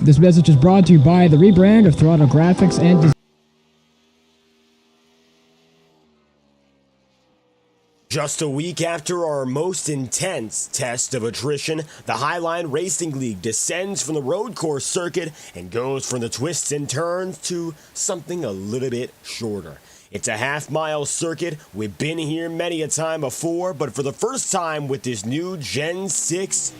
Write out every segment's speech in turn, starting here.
This message is brought to you by the rebrand of Throttle Graphics and Design. Just a week after our most intense test of attrition, the Highline Racing League descends from the road course circuit and goes from the twists and turns to something a little bit shorter. It's a half-mile circuit. We've been here many a time before, but for the first time with this new Gen 6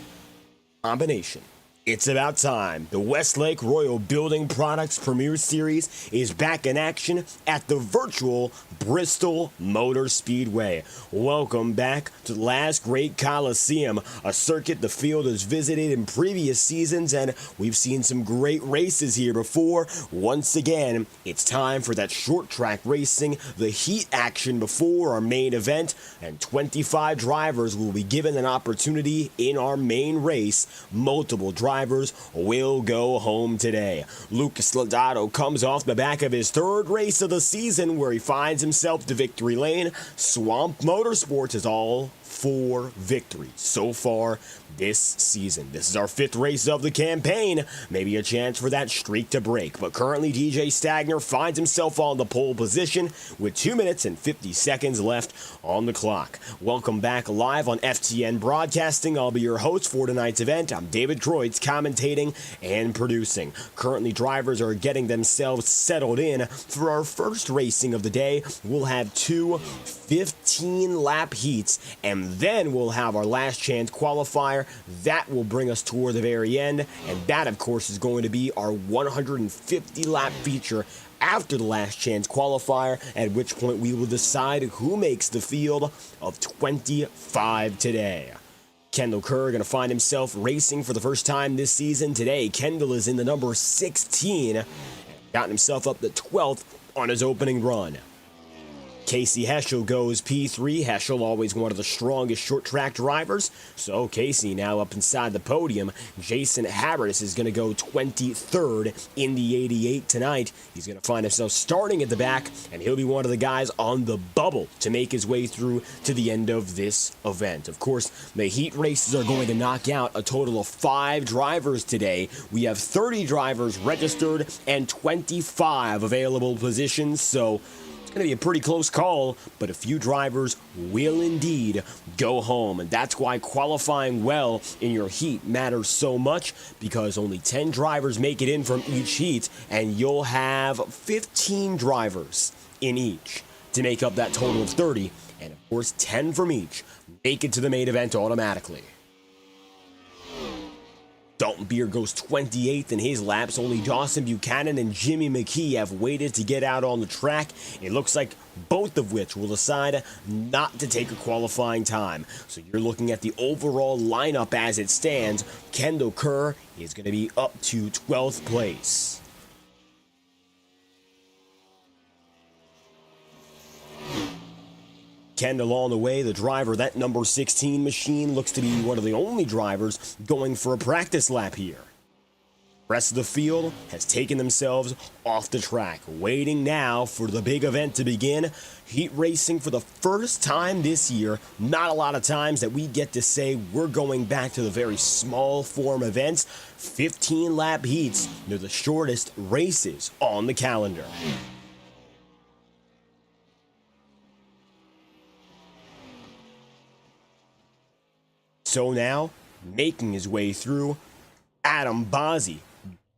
combination. It's about time. The Westlake Royal Building Products Premier Series is back in action at the virtual Bristol Motor Speedway. Welcome back to the last great coliseum, a circuit the field has visited in previous seasons, and we've seen some great races here before. Once again, it's time for that short track racing, the heat action before our main event, and 25 drivers will be given an opportunity in our main race. Multiple drivers will go home today. Lucas Lodato comes off the back of his third race of the season where he finds himself to victory lane. Swamp Motorsports is all 4 victories so far this season. This is our 5th race of the campaign. Maybe a chance for that streak to break. But currently DJ Stagner finds himself on the pole position with 2 minutes and 50 seconds left on the clock. Welcome back live on FTN Broadcasting. I'll be your host for tonight's event. I'm David Kreutz, commentating and producing. Currently drivers are getting themselves settled in for our first racing of the day. We'll have 2 15-lap heats, and then we'll have our last chance qualifier. That will bring us toward the very end, and that, of course, is going to be our 150-lap feature after the last chance qualifier, at which point we will decide who makes the field of 25 today. Kendall Kerr going to find himself racing for the first time this season today. Kendall is in the number 16, and gotten himself up to 12th on his opening run. Casey Heschel goes P3. Heschel, always one of the strongest short-track drivers. So Casey now up inside the podium. Jason Harris is going to go 23rd in the 88 tonight. He's going to find himself starting at the back, and he'll be one of the guys on the bubble to make his way through to the end of this event. Of course, the heat races are going to knock out a total of 5 drivers today. We have 30 drivers registered and 25 available positions, so going to be a pretty close call, but a few drivers will indeed go home, and that's why qualifying well in your heat matters so much, because only 10 drivers make it in from each heat, and you'll have 15 drivers in each to make up that total of 30, and of course 10 from each make it to the main event automatically. Dalton Beer goes 28th in his laps. Only Dawson Buchanan and Jimmy McKee have waited to get out on the track. It looks like both of which will decide not to take a qualifying time. So you're looking at the overall lineup as it stands. Kendall Kerr is going to be up to 12th place. Kendall on the way, the driver, that number 16 machine, looks to be one of the only drivers going for a practice lap here. The rest of the field has taken themselves off the track, waiting now for the big event to begin. Heat racing for the first time this year. Not a lot of times that we get to say we're going back to the very small form events. 15-lap heats, they're the shortest races on the calendar. So now, making his way through, Adam Bozzi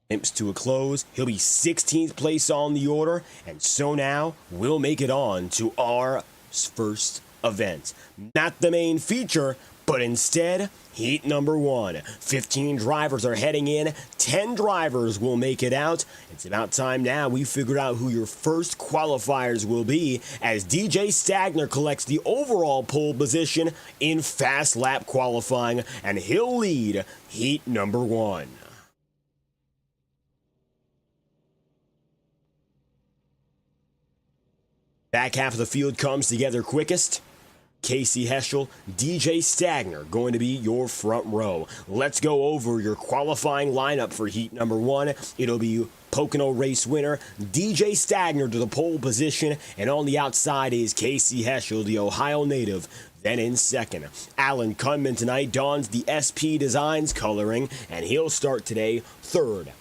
limps to a close. He'll be 16th place on the order, and so now we'll make it on to our first event. Not the main feature, but instead, heat number 1. 15 drivers are heading in. 10 drivers will make it out. It's about time now we figure out who your first qualifiers will be, as DJ Stagner collects the overall pole position in fast lap qualifying, and he'll lead heat number 1. Back half of the field comes together quickest. Casey Heschel, DJ Stagner going to be your front row. Let's go over your qualifying lineup for heat number 1. It'll be Pocono race winner DJ Stagner to the pole position, and on the outside is Casey Heschel, the Ohio native. Then in second, Alan Kunman tonight dons the SP Designs coloring, and he'll start today third.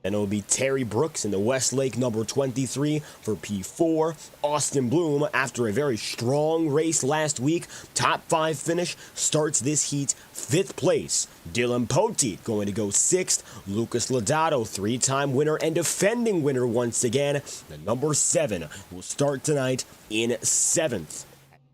Then it will be Terry Brooks in the Westlake number 23 for P4. Austin Bloom, after a very strong race last week, top 5 finish, starts this heat 5th place. Dylan Poteet going to go 6th. Lucas Lodato, 3-time winner and defending winner once again. The number 7 will start tonight in 7th.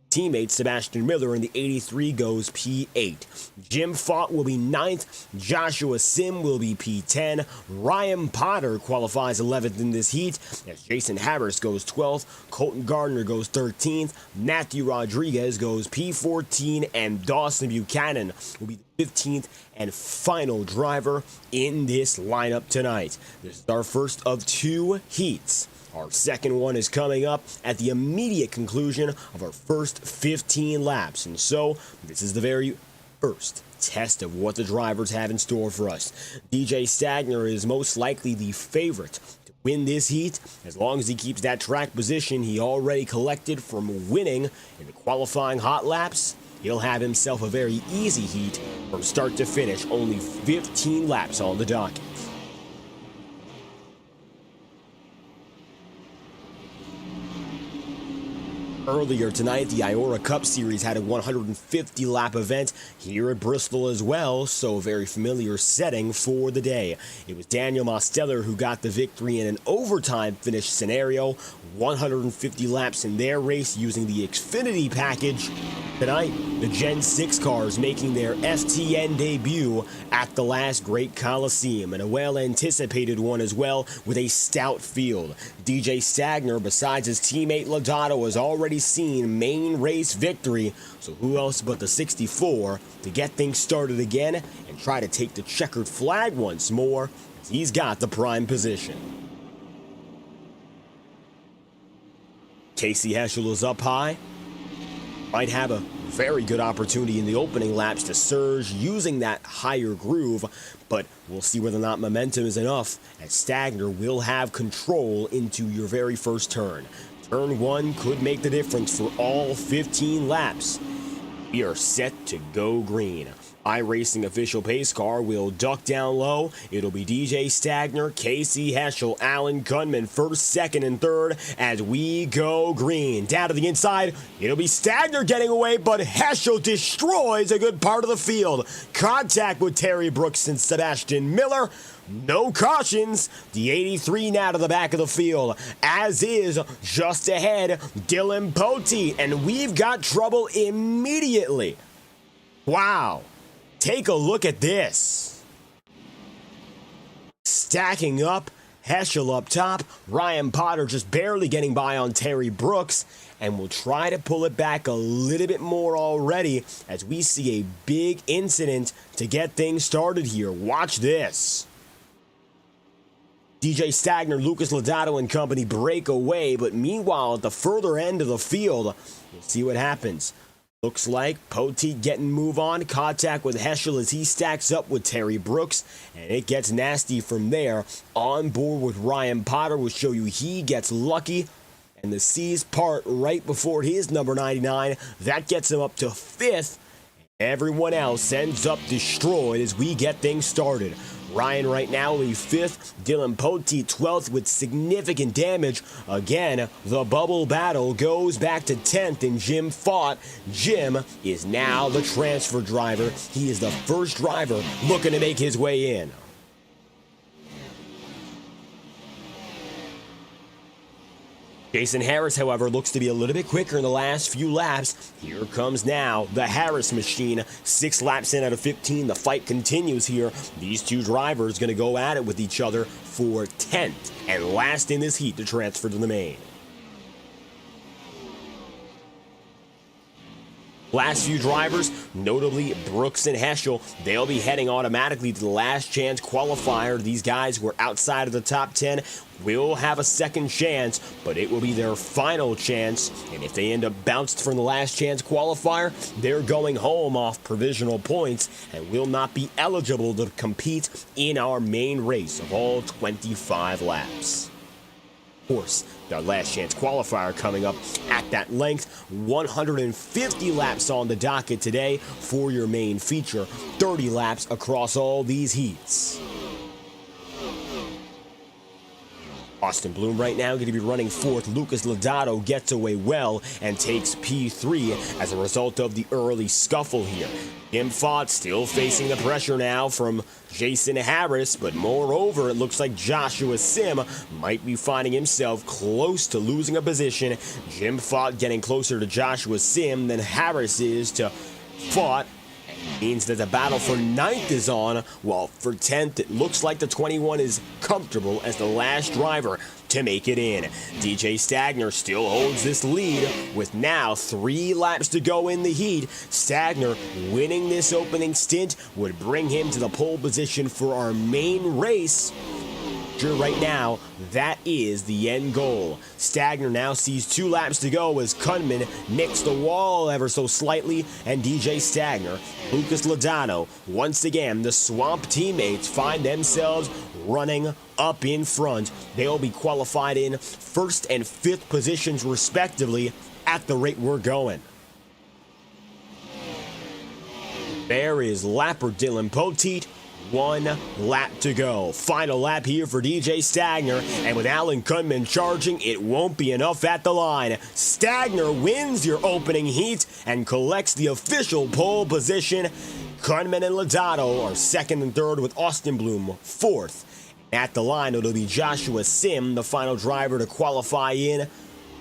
Teammate Sebastian Miller in the 83 goes P8. Jim Fott will be 9th. Joshua Sim will be P10. Ryan Potter qualifies 11th in this heat as Jason Harris goes 12th. Colton Gardner goes 13th. Matthew Rodriguez goes P14. And Dawson Buchanan will be the 15th and final driver in this lineup tonight. This is our first of 2 heats. Our second one is coming up at the immediate conclusion of our first 15 laps. And so, this is the very first test of what the drivers have in store for us. DJ Stagner is most likely the favorite to win this heat. As long as he keeps that track position he already collected from winning in the qualifying hot laps, he'll have himself a very easy heat from start to finish. Only 15 laps on the docket. Earlier tonight, the Iora Cup Series had a 150-lap event here at Bristol as well, so a very familiar setting for the day. It was Daniel Mosteller who got the victory in an overtime finish scenario, 150 laps in their race using the Xfinity package. Tonight, the Gen 6 cars making their FTN debut at the last Great Coliseum, and a well-anticipated one as well with a stout field. DJ Stagner, besides his teammate Lodato, has already seen main race victory, so who else but the 64 to get things started again and try to take the checkered flag once more, as he's got the prime position. Casey Heschel is up high. Might have a very good opportunity in the opening laps to surge using that higher groove, but we'll see whether or not momentum is enough, as Stagner will have control into your very first turn. Turn 1 could make the difference for all 15 laps. We are set to go green. iRacing official pace car will duck down low. It'll be DJ Stagner, Casey Heschel, Alan Gunman, first, second, and third as we go green. Down to the inside, it'll be Stagner getting away, but Heschel destroys a good part of the field. Contact with Terry Brooks and Sebastian Miller. No cautions. The 83 now to the back of the field, as is just ahead Dylan Poteet, and we've got trouble immediately. Wow. Take a look at this. Stacking up, Heschel up top, Ryan Potter just barely getting by on Terry Brooks, and we'll try to pull it back a little bit more already as we see a big incident to get things started here. Watch this. DJ Stagner, Lucas Lodato and company break away, but meanwhile at the further end of the field, we'll see what happens. Looks like Poteet getting move on, contact with Heschel as he stacks up with Terry Brooks, and it gets nasty from there. On board with Ryan Potter will show you he gets lucky, and the C's part right before his number 99. That gets him up to 5th. Everyone else ends up destroyed as we get things started. Ryan right now will be 5th, Dylan Poteet 12th with significant damage. Again, the bubble battle goes back to 10th, and Jim Fott. Jim is now the transfer driver. He is the first driver looking to make his way in. Jason Harris, however, looks to be a little bit quicker in the last few laps. Here comes now the Harris machine. 6 laps in out of 15. The fight continues here. These two drivers going to go at it with each other for 10th and last in this heat to transfer to the main. Last few drivers, notably Brooks and Heschel, they'll be heading automatically to the last chance qualifier. These guys were outside of the top 10, will have a second chance, but it will be their final chance. And if they end up bounced from the last chance qualifier, they're going home off provisional points and will not be eligible to compete in our main race of all 25 laps. Of course, the last chance qualifier coming up at that length. 150 laps on the docket today for your main feature. 30 laps across all these heats. Austin Bloom right now going to be running fourth. Lucas Lodato gets away well and takes P3 as a result of the early scuffle here. Jim Fott still facing the pressure now from Jason Harris, but moreover, it looks like Joshua Sim might be finding himself close to losing a position. Jim Fott getting closer to Joshua Sim than Harris is to Fott. Means that the battle for 9th is on, while for 10th it looks like the 21 is comfortable as the last driver to make it in. DJ Stagner still holds this lead with now 3 laps to go in the heat. Stagner winning this opening stint would bring him to the pole position for our main race. Right now, that is the end goal. Stagner now sees 2 laps to go as Kunman nicks the wall ever so slightly, and DJ Stagner, Lucas Lodato, once again, the Swamp teammates find themselves running up in front. They'll be qualified in 1st and 5th positions respectively at the rate we're going. There is lapper Dylan Poteet. 1 lap to go. Final lap here for DJ Stagner, and with Alan Kunman charging, it won't be enough at the line. Stagner wins your opening heat and collects the official pole position. Kunman and Lodato are 2nd and 3rd with Austin Bloom 4th. At the line, it'll be Joshua Sim, the final driver to qualify in,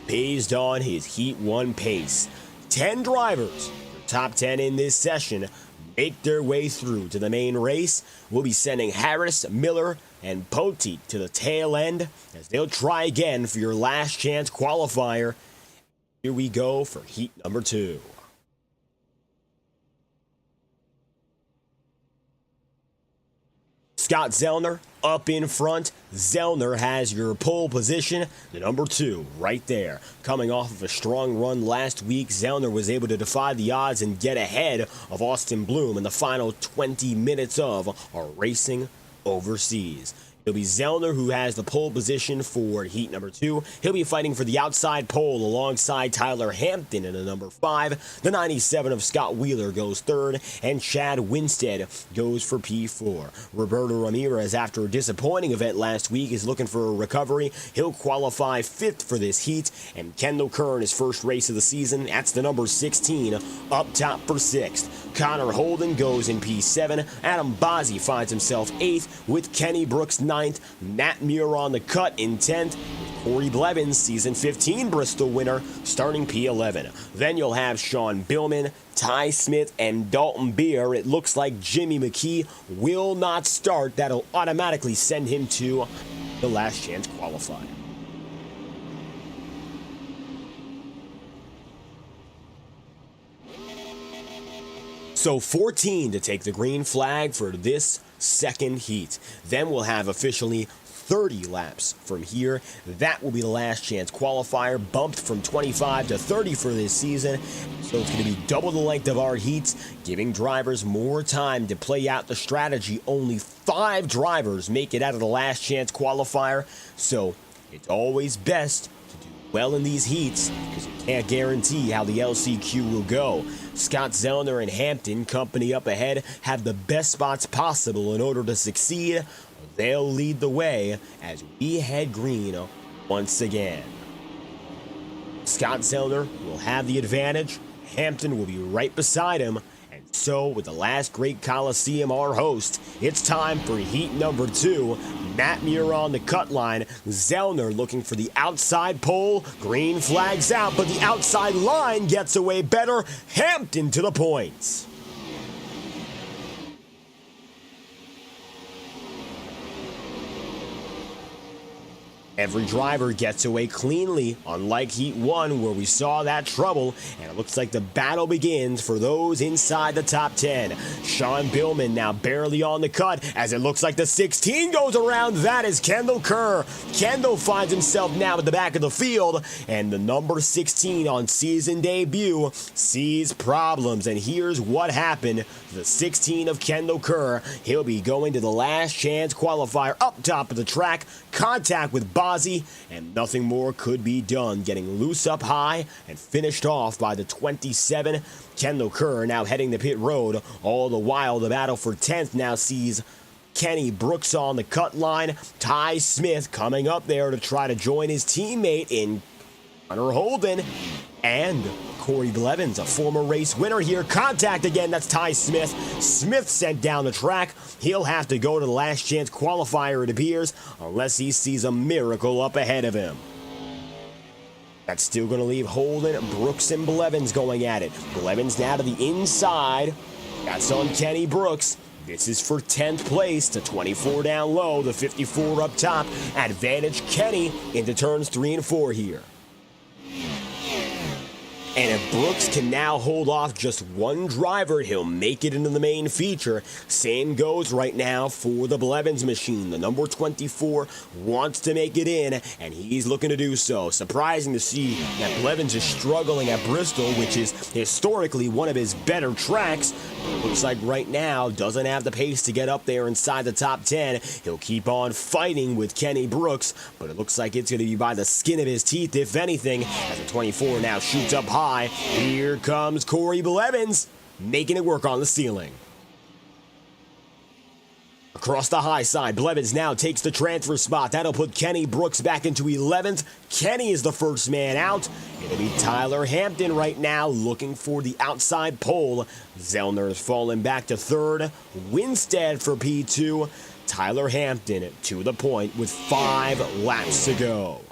based on his Heat 1 pace. 10 drivers, top 10 in this session, make their way through to the main race. We'll be sending Harris, Miller, and Poteet to the tail end as they'll try again for your last chance qualifier. Here we go for heat number 2. Scott Zellner up in front. Zellner has your pole position, the number 2 right there. Coming off of a strong run last week, Zellner was able to defy the odds and get ahead of Austin Bloom in the final 20 minutes of our racing overseas. It'll be Zellner who has the pole position for heat number 2. He'll be fighting for the outside pole alongside Tyler Hampton in the number 5. The 97 of Scott Wheeler goes 3rd, and Chad Winstead goes for P4. Roberto Ramirez, after a disappointing event last week, is looking for a recovery. He'll qualify 5th for this heat, and Kendall Kerr in his first race of the season, that's the number 16, up top for 6th. Connor Holden goes in P7. Adam Bozzi finds himself 8th with Kenny Brooks 9th. Matt Muir on the cut in 10th. Corey Blevins, season 15 Bristol winner, starting P11. Then you'll have Sean Billman, Ty Smith, and Dalton Beer. It looks like Jimmy McKee will not start. That'll automatically send him to the last chance qualifier. So 14 to take the green flag for this second heat. Then we'll have officially 30 laps from here. That will be the last chance qualifier, bumped from 25 to 30 for this season. So it's going to be double the length of our heats, giving drivers more time to play out the strategy. Only 5 drivers make it out of the last chance qualifier. So it's always best to do well in these heats because you can't guarantee how the LCQ will go. Scott Zellner and Hampton, company up ahead, have the best spots possible in order to succeed. They'll lead the way as we head green once again. Scott Zellner will have the advantage. Hampton will be right beside him. And so, with the last great Coliseum, our host, it's time for heat number 2. Matt Muir on the cut line. Zellner looking for the outside pole. Green flags out, but the outside line gets away better. Hampton to the points. Every driver gets away cleanly, unlike Heat 1 where we saw that trouble, and it looks like the battle begins for those inside the top 10. Sean Billman now barely on the cut as it looks like the 16 goes around. That is Kendall Kerr. Kendall finds himself now at the back of the field, and the number 16 on season debut sees problems, and here's what happened. The 16 of Kendall Kerr, he'll be going to the last chance qualifier up top of the track, contact with Bozzi, and nothing more could be done, getting loose up high and finished off by the 27. Kendall Kerr now heading the pit road. All the while, the battle for 10th now sees Kenny Brooks on the cut line. Ty Smith coming up there to try to join his teammate in Connor Holden. And Corey Blevins, a former race winner here. Contact again, that's Ty Smith. Smith sent down the track. He'll have to go to the last chance qualifier, it appears, unless he sees a miracle up ahead of him. That's still going to leave Holden, Brooks, and Blevins going at it. Blevins now to the inside. That's on Kenny Brooks. This is for 10th place to 24 down low, the 54 up top. Advantage Kenny into turns 3 and 4 here. And if Brooks can now hold off just one driver, he'll make it into the main feature. Same goes right now for the Blevins machine. The number 24 wants to make it in, and he's looking to do so. Surprising to see that Blevins is struggling at Bristol, which is historically one of his better tracks. Looks like right now doesn't have the pace to get up there inside the top 10. He'll keep on fighting with Kenny Brooks, but it looks like it's going to be by the skin of his teeth, if anything, as the 24 now shoots up high. Here comes Corey Blevins, making it work on the ceiling. Across the high side, Blevins now takes the transfer spot. That'll put Kenny Brooks back into 11th. Kenny is the first man out. It'll be Tyler Hampton right now looking for the outside pole. Zellner is falling back to 3rd. Winstead for P2. Tyler Hampton to the point with 5 laps to go.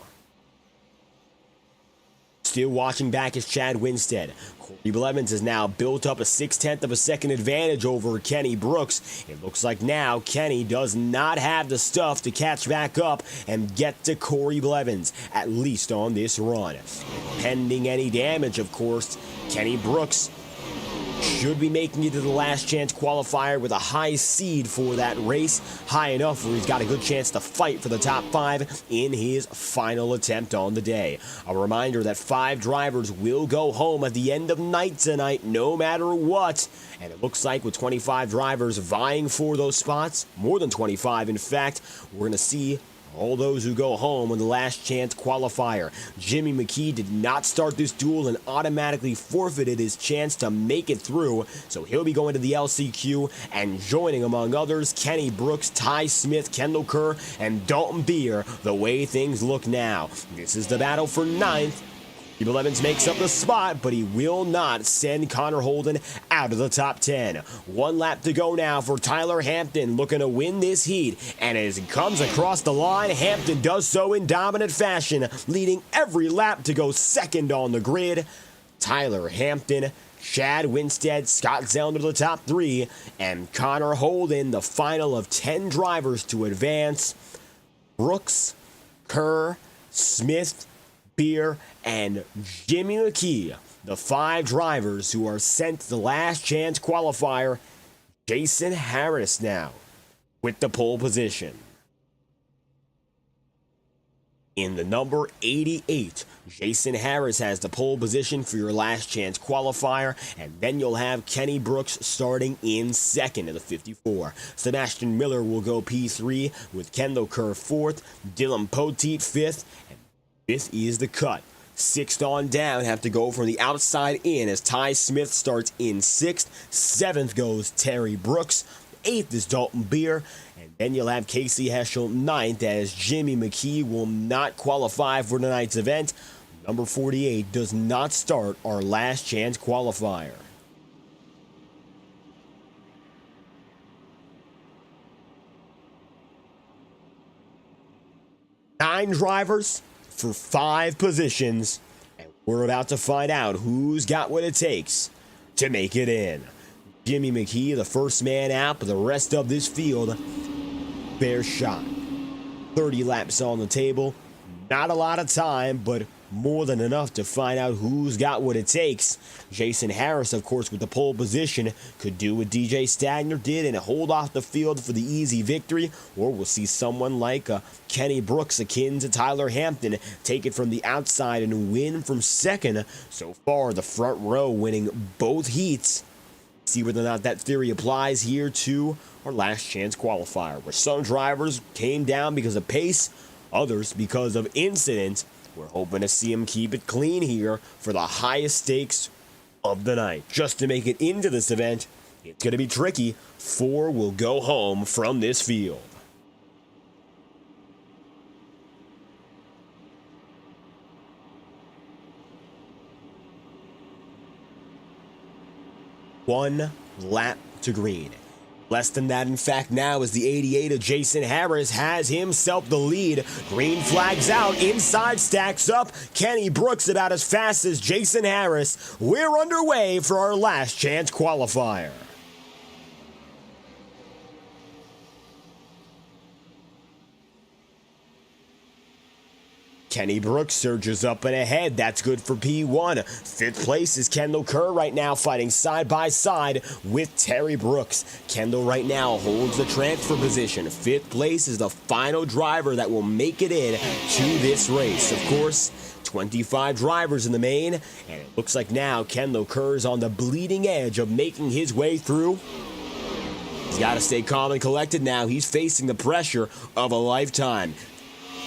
Still watching back is Chad Winstead. Corey Blevins has now built up a 0.6 of a second advantage over Kenny Brooks. It looks like now Kenny does not have the stuff to catch back up and get to Corey Blevins, at least on this run. Pending any damage, of course, Kenny Brooks should be making it to the last chance qualifier with a high seed for that race, high enough where he's got a good chance to fight for the top 5 in his final attempt on the day. A reminder that 5 drivers will go home at the end of night tonight, no matter what. And it looks like with 25 drivers vying for those spots, more than 25 in fact, we're going to see all those who go home in the last chance qualifier. Jimmy McKee did not start this duel and automatically forfeited his chance to make it through, so he'll be going to the LCQ and joining, among others, Kenny Brooks, Ty Smith, Kendall Kerr, and Dalton Beer, the way things look now. This is the battle for 9th. Blevins makes up the spot, but he will not send Connor Holden out of the top 10. 1 lap to go now for Tyler Hampton, looking to win this heat. And as he comes across the line, Hampton does so in dominant fashion, leading every lap to go 2nd on the grid. Tyler Hampton, Chad Winstead, Scott Zellner to the top 3, and Connor Holden, the final of 10 drivers to advance. Brooks, Kerr, Smith, Beer, and Jimmy McKee, the 5 drivers who are sent to the last chance qualifier. Jason Harris now with the pole position. In the number 88, Jason Harris has the pole position for your last chance qualifier, and then you'll have Kenny Brooks starting in 2nd of the 54. Sebastian Miller will go P3 with Kendall Kerr 4th, Dylan Poteet 5th, and 5th is the cut. 6th on down have to go from the outside in as Ty Smith starts in 6th. 7th goes Terry Brooks. 8th is Dalton Beer. And then you'll have Casey Heschel 9th as Jimmy McKee will not qualify for tonight's event. Number 48 does not start our last chance qualifier. Nine drivers for 5 positions, and we're about to find out who's got what it takes to make it in. Jimmy McKee, the first man out, but the rest of this field, fair shot. 30 laps on the table, not a lot of time, but more than enough to find out who's got what it takes. Jason Harris, of course, with the pole position, could do what DJ Stagner did and hold off the field for the easy victory, or we'll see someone like Kenny Brooks, akin to Tyler Hampton, take it from the outside and win from 2nd. So far, the front row winning both heats. See whether or not that theory applies here to our last chance qualifier, where some drivers came down because of pace, others because of incident. We're hoping to see him keep it clean here for the highest stakes of the night. Just to make it into this event, it's going to be tricky. 4 will go home from this field. One lap to green. Less than that, in fact, now as the 88 of Jason Harris has himself the lead. Green flags out, inside stacks up. Kenny Brooks about as fast as Jason Harris. We're underway for our last chance qualifier. Kenny Brooks surges up and ahead. That's good for P1. 5th place is Kendall Kerr right now, fighting side by side with Terry Brooks. Kendall right now holds the transfer position. 5th place is the final driver that will make it in to this race. Of course, 25 drivers in the main, and it looks like now Kendall Kerr is on the bleeding edge of making his way through. He's got to stay calm and collected now. He's facing the pressure of a lifetime.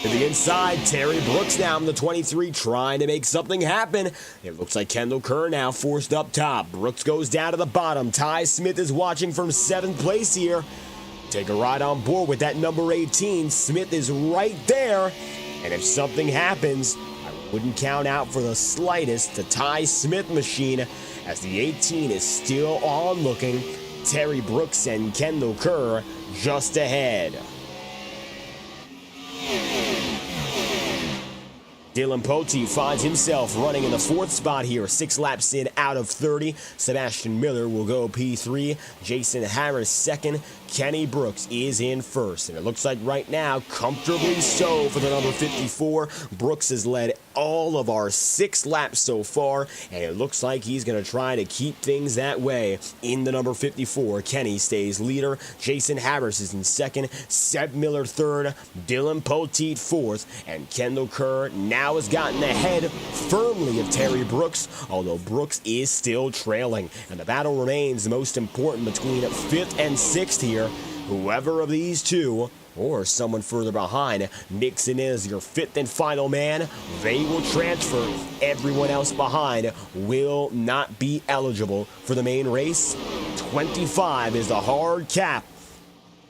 To the inside, Terry Brooks now in the 23 trying to make something happen. It looks like Kendall Kerr now forced up top. Brooks goes down to the bottom. Ty Smith is watching from 7th place here. Take a ride on board with that number 18. Smith is right there. And if something happens, I wouldn't count out for the slightest the Ty Smith machine, as the 18 is still on looking. Terry Brooks and Kendall Kerr just ahead. Dylan Poteet finds himself running in the 4th spot here, 6 laps in out of 30. Sebastian Miller will go P3. Jason Harris 2nd. Kenny Brooks is in 1st. And it looks like right now, comfortably so for the number 54. Brooks has led all of our 6 laps so far, and it looks like he's going to try to keep things that way in the number 54. Kenny stays leader. Jason Harris is in 2nd. Seb Miller 3rd. Dylan Poteet 4th. And Kendall Kerr now has gotten ahead firmly of Terry Brooks, although Brooks is still trailing. And the battle remains most important between 5th and 6th here. Whoever of these two, or someone further behind, mixing in as your 5th and final man, they will transfer. Everyone else behind will not be eligible for the main race. 25 is the hard cap.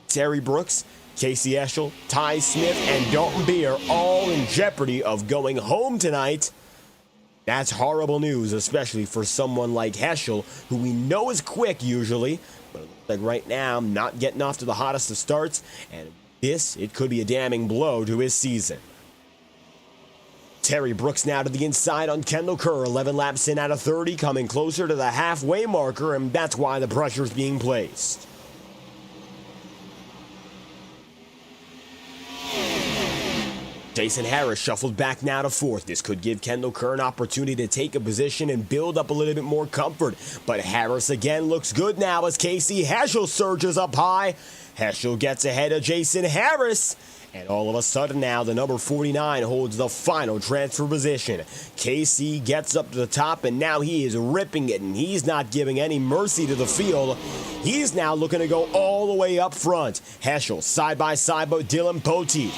Terry Brooks, Casey Eschel, Ty Smith, and Dalton Beer all in jeopardy of going home tonight. That's horrible news, especially for someone like Heschel, who we know is quick usually, but it looks like right now not getting off to the hottest of starts, and it could be a damning blow to his season. Terry Brooks now to the inside on Kendall Kerr, 11 laps in out of 30, coming closer to the halfway marker, and that's why the pressure is being placed. Jason Harris shuffled back now to 4th. This could give Kendall Kerr an opportunity to take a position and build up a little bit more comfort. But Harris again looks good now as Casey Heschel surges up high. Heschel gets ahead of Jason Harris. And all of a sudden now, the number 49 holds the final transfer position. Casey gets up to the top, and now he is ripping it, and he's not giving any mercy to the field. He's now looking to go all the way up front. Heschel side by side with Dylan Poteet.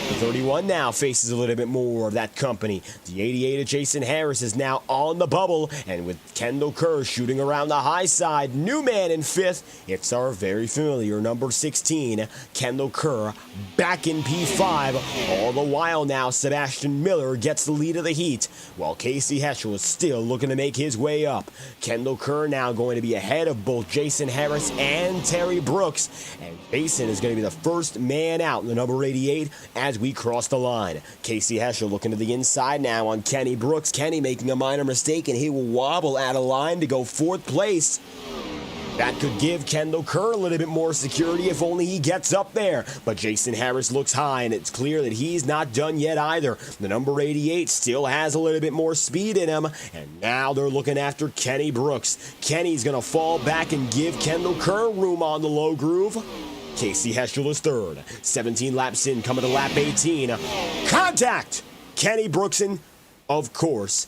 The 31 now faces a little bit more of that company. The 88 of Jason Harris is now on the bubble, and with Kendall Kerr shooting around the high side, new man in 5th, it's our very familiar number 16, Kendall Kerr, back in P5. All the while now, Sebastian Miller gets the lead of the heat, while Casey Heschel is still looking to make his way up. Kendall Kerr now going to be ahead of both Jason Harris and Terry Brooks, and Jason is going to be the first man out in the number 88 as we cross the line. Casey Heschel looking to the inside now on Kenny Brooks. Kenny making a minor mistake, and he will wobble out of line to go 4th place. That could give Kendall Kerr a little bit more security if only he gets up there. But Jason Harris looks high, and it's clear that he's not done yet either. The number 88 still has a little bit more speed in him, and now they're looking after Kenny Brooks. Kenny's going to fall back and give Kendall Kerr room on the low groove. Casey Heschel is 3rd. 17 laps in, coming to lap 18. Contact! Kenny Brookson, of course,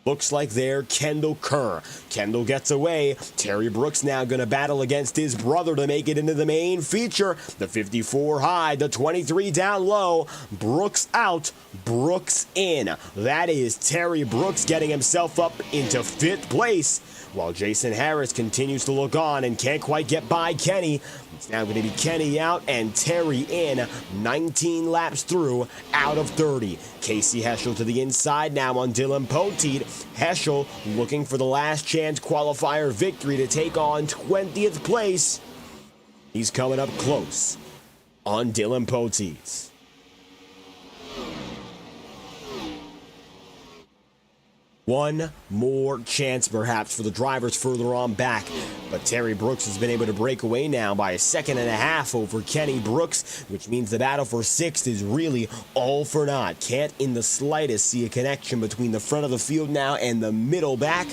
Looks like they're Kendall Kerr. Kendall gets away. Terry Brooks now going to battle against his brother to make it into the main feature. The 54 high, the 23 down low. Brooks out, Brooks in. That is Terry Brooks getting himself up into 5th place, while Jason Harris continues to look on and can't quite get by Kenny. It's now going to be Kenny out and Terry in, 19 laps through, out of 30. Casey Heschel to the inside now on Dylan Poteet. Heschel looking for the last chance qualifier victory to take on 20th place. He's coming up close on Dylan Poteet. One more chance perhaps for the drivers further on back, but Terry Brooks has been able to break away now by a 1.5 seconds over Kenny Brooks, which means the battle for 6th is really all for naught. Can't in the slightest see a connection between the front of the field now and the middle back.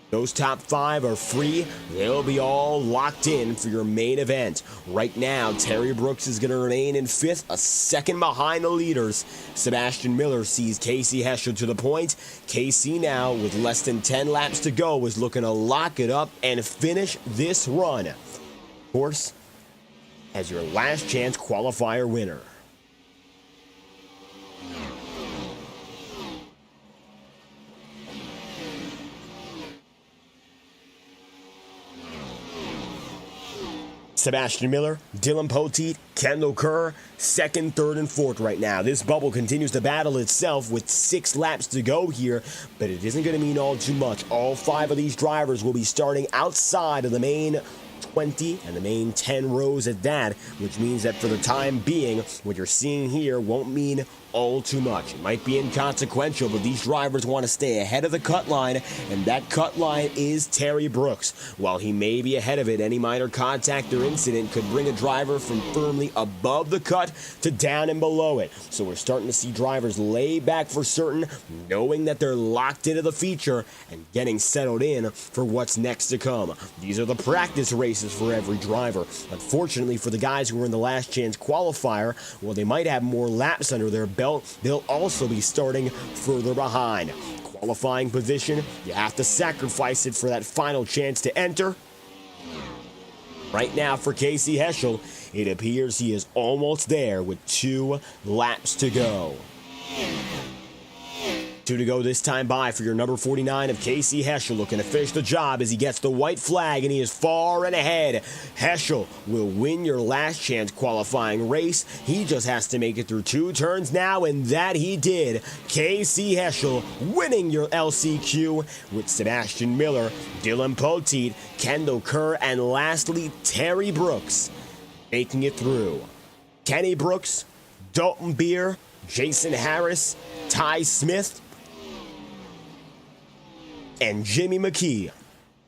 Those top 5 are free. They'll be all locked in for your main event. Right now, Terry Brooks is going to remain in 5th, a second behind the leaders. Sebastian Miller sees Casey Heschel to the point. Casey now, with less than 10 laps to go, is looking to lock it up and finish this run. Of course, as your last chance qualifier winner. Sebastian Miller, Dylan Poteet, Kendall Kerr, 2nd, 3rd, and 4th right now. This bubble continues to battle itself with 6 laps to go here, but it isn't going to mean all too much. All 5 of these drivers will be starting outside of the main 20 and the main 10 rows at that, which means that for the time being, what you're seeing here won't mean all too much. It might be inconsequential, but these drivers want to stay ahead of the cut line, and that cut line is Terry Brooks. While he may be ahead of it, any minor contact or incident could bring a driver from firmly above the cut to down and below it. So we're starting to see drivers lay back for certain, knowing that they're locked into the feature and getting settled in for what's next to come. These are the practice races for every driver. Unfortunately for the guys who are in the last chance qualifier, well, they might have more laps under their belt. They'll also be starting further behind. Qualifying position, you have to sacrifice it for that final chance to enter. Right now for Casey Heschel, it appears he is almost there with 2 laps to go. 2 to go this time by for your number 49 of Casey Heschel, looking to finish the job as he gets the white flag, and he is far and ahead. Heschel will win your last chance qualifying race. He just has to make it through 2 turns now, and that he did. Casey Heschel winning your LCQ with Sebastian Miller, Dylan Poteet, Kendall Kerr, and lastly Terry Brooks making it through. Kenny Brooks, Dalton Beer, Jason Harris, Ty Smith, and Jimmy McKee,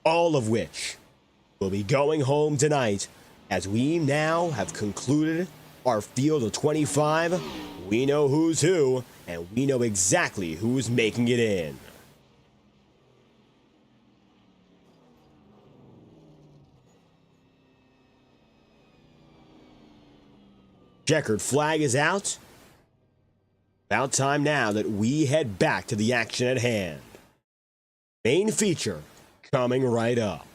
all of which will be going home tonight as we now have concluded our field of 25. We know who's who, and we know exactly who's making it in. Checkered flag is out. About time now that we head back to the action at hand. Main feature coming right up.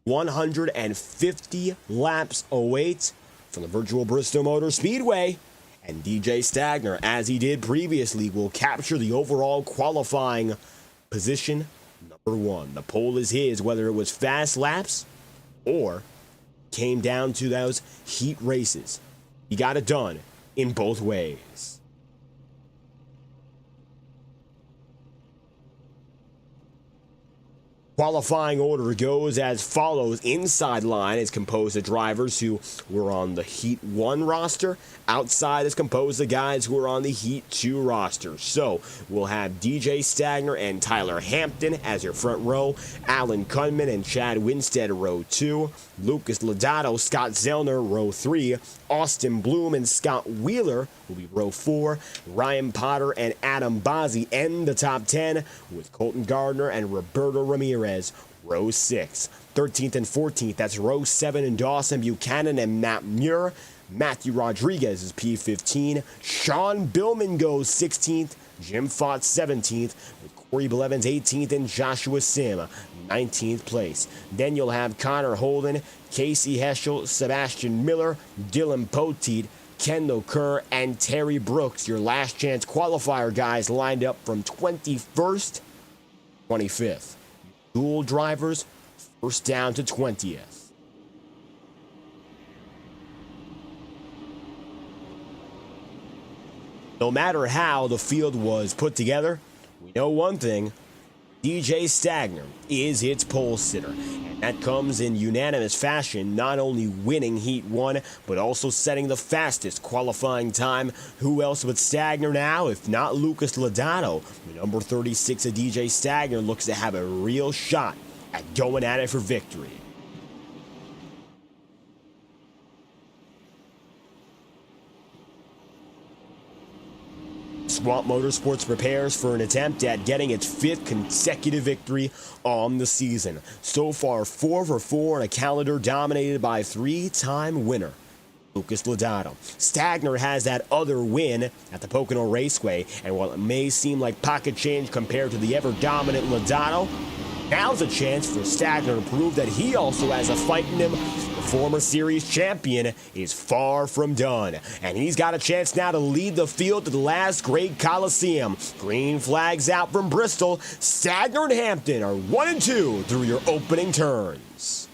150 laps await from the virtual Bristol Motor Speedway, and DJ Stagner, as he did previously, will capture the overall qualifying position number 1. The pole is his, whether it was fast laps or came down to those heat races. He got it done in both ways. Qualifying order goes as follows. Inside line is composed of drivers who were on the Heat 1 roster. Outside is composed of guys who are on the Heat 2 roster. So we'll have DJ Stagner and Tyler Hampton as your front row. Alan Kunman and Chad Winstead, row 2. Lucas Lodato, Scott Zellner, row 3. Austin Bloom and Scott Wheeler will be row 4. Ryan Potter and Adam Bazzi end the top 10, with Colton Gardner and Roberto Ramirez, row 6. 13th and 14th, that's row 7 and Dawson Buchanan and Matt Muir. Matthew Rodriguez is P15. Sean Billman goes 16th. Jim Fott 17th. With Corey Blevins 18th, and Joshua Sim 19th place. Then you'll have Connor Holden, Casey Heschel, Sebastian Miller, Dylan Poteet, Kendall Kerr, and Terry Brooks. Your last chance qualifier guys lined up from 21st, 25th. Dual drivers, first down to 20th. No matter how the field was put together, we know one thing: DJ Stagner is its pole sitter. And that comes in unanimous fashion, not only winning Heat 1, but also setting the fastest qualifying time. Who else but Stagner now, if not Lucas Lodato? The number 36 of DJ Stagner looks to have a real shot at going at it for victory. Swamp Motorsports prepares for an attempt at getting its 5th consecutive victory on the season. So far, 4 for 4 in a calendar dominated by 3-time winner Lucas Lodato. Stagner has that other win at the Pocono Raceway, and while it may seem like pocket change compared to the ever-dominant Lodato, now's a chance for Stagner to prove that he also has a fight in him. The former series champion is far from done, and he's got a chance now to lead the field to the last great coliseum. Green flags out from Bristol. Stagner and Hampton are 1 and 2 through your opening turns.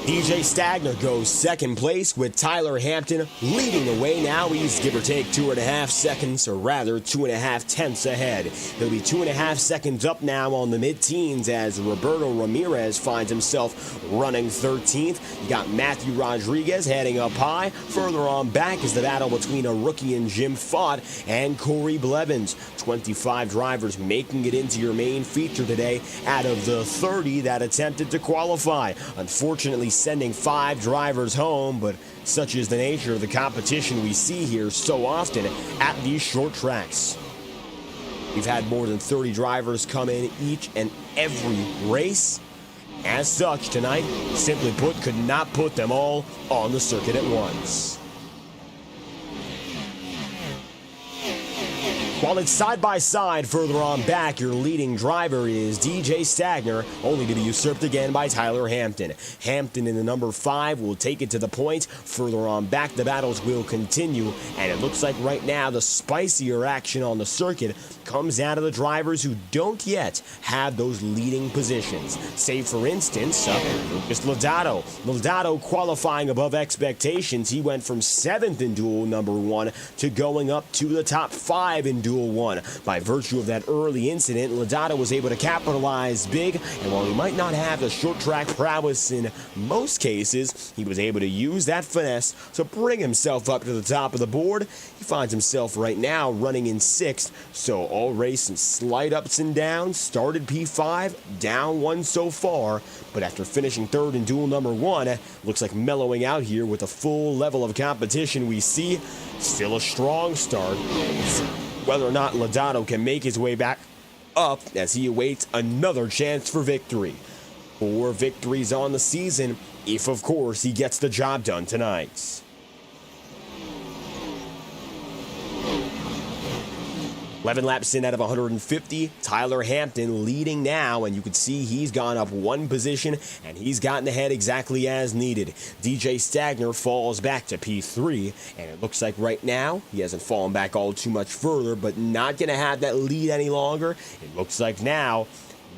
DJ Stagner goes second place with Tyler Hampton leading the way. Now he's give or take 2.5 seconds, or rather 2.5 tenths ahead. He'll be 2.5 seconds up now on the mid-teens as Roberto Ramirez finds himself running 13th. You got Matthew Rodriguez heading up high. Further on back is the battle between a rookie and Jim Fott and Corey Blevins. 25 drivers making it into your main feature today out of the 30 that attempted to qualify. Unfortunately, sending 5 drivers home, but such is the nature of the competition we see here so often at these short tracks. We've had more than 30 drivers come in each and every race. As such, tonight, simply put, could not put them all on the circuit at once. While it's side-by-side further on back, your leading driver is DJ Stagner, only to be usurped again by Tyler Hampton. Hampton in the number 5 will take it to the point. Further on back, the battles will continue, and it looks like right now the spicier action on the circuit comes out of the drivers who don't yet have those leading positions. Say, for instance, Lucas Lodato. Lodato qualifying above expectations. He went from 7th in duel number 1 to going up to the top 5 in duel 1. By virtue of that early incident, Lodato was able to capitalize big, and while he might not have the short track prowess in most cases, he was able to use that finesse to bring himself up to the top of the board. He finds himself right now running in 6th, so all race and slight ups and downs. Started P5, down 1 so far, but after finishing 3rd in duel number 1, looks like mellowing out here with a full level of competition we see. Still a strong start. Whether or not Lodato can make his way back up as he awaits another chance for victory. 4 victories on the season, if of course he gets the job done tonight. 11 laps in out of 150, Tyler Hampton leading now, and you can see he's gone up 1 position, and he's gotten ahead exactly as needed. DJ Stagner falls back to P3, and it looks like right now he hasn't fallen back all too much further, but not going to have that lead any longer. It looks like now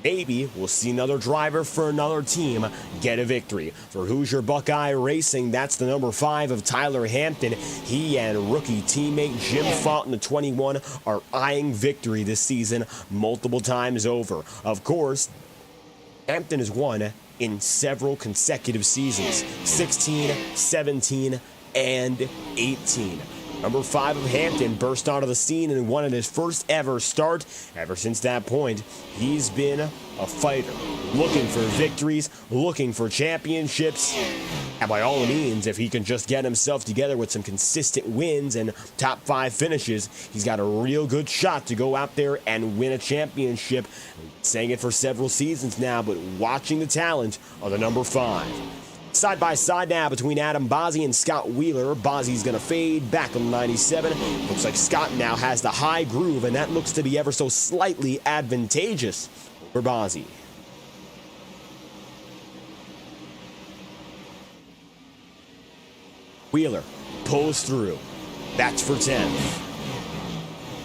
maybe we'll see another driver for another team get a victory. For Hoosier Buckeye Racing, that's the number 5 of Tyler Hampton. He and rookie teammate Jim Fott in the 21 are eyeing victory this season multiple times over. Of course, Hampton has won in several consecutive seasons, 16, 17, and 18. Number 5 of Hampton burst onto the scene and won in his first ever start. Ever since that point, he's been a fighter, looking for victories, looking for championships. And by all means, if he can just get himself together with some consistent wins and top 5 finishes, he's got a real good shot to go out there and win a championship. We've been saying it for several seasons now, but watching the talent of the number 5. Side by side now between Adam Bozzi and Scott Wheeler. Bozzi's going to fade back on the 97. Looks like Scott now has the high groove, and that looks to be ever so slightly advantageous for Bozzi. Wheeler pulls through. That's for 10th.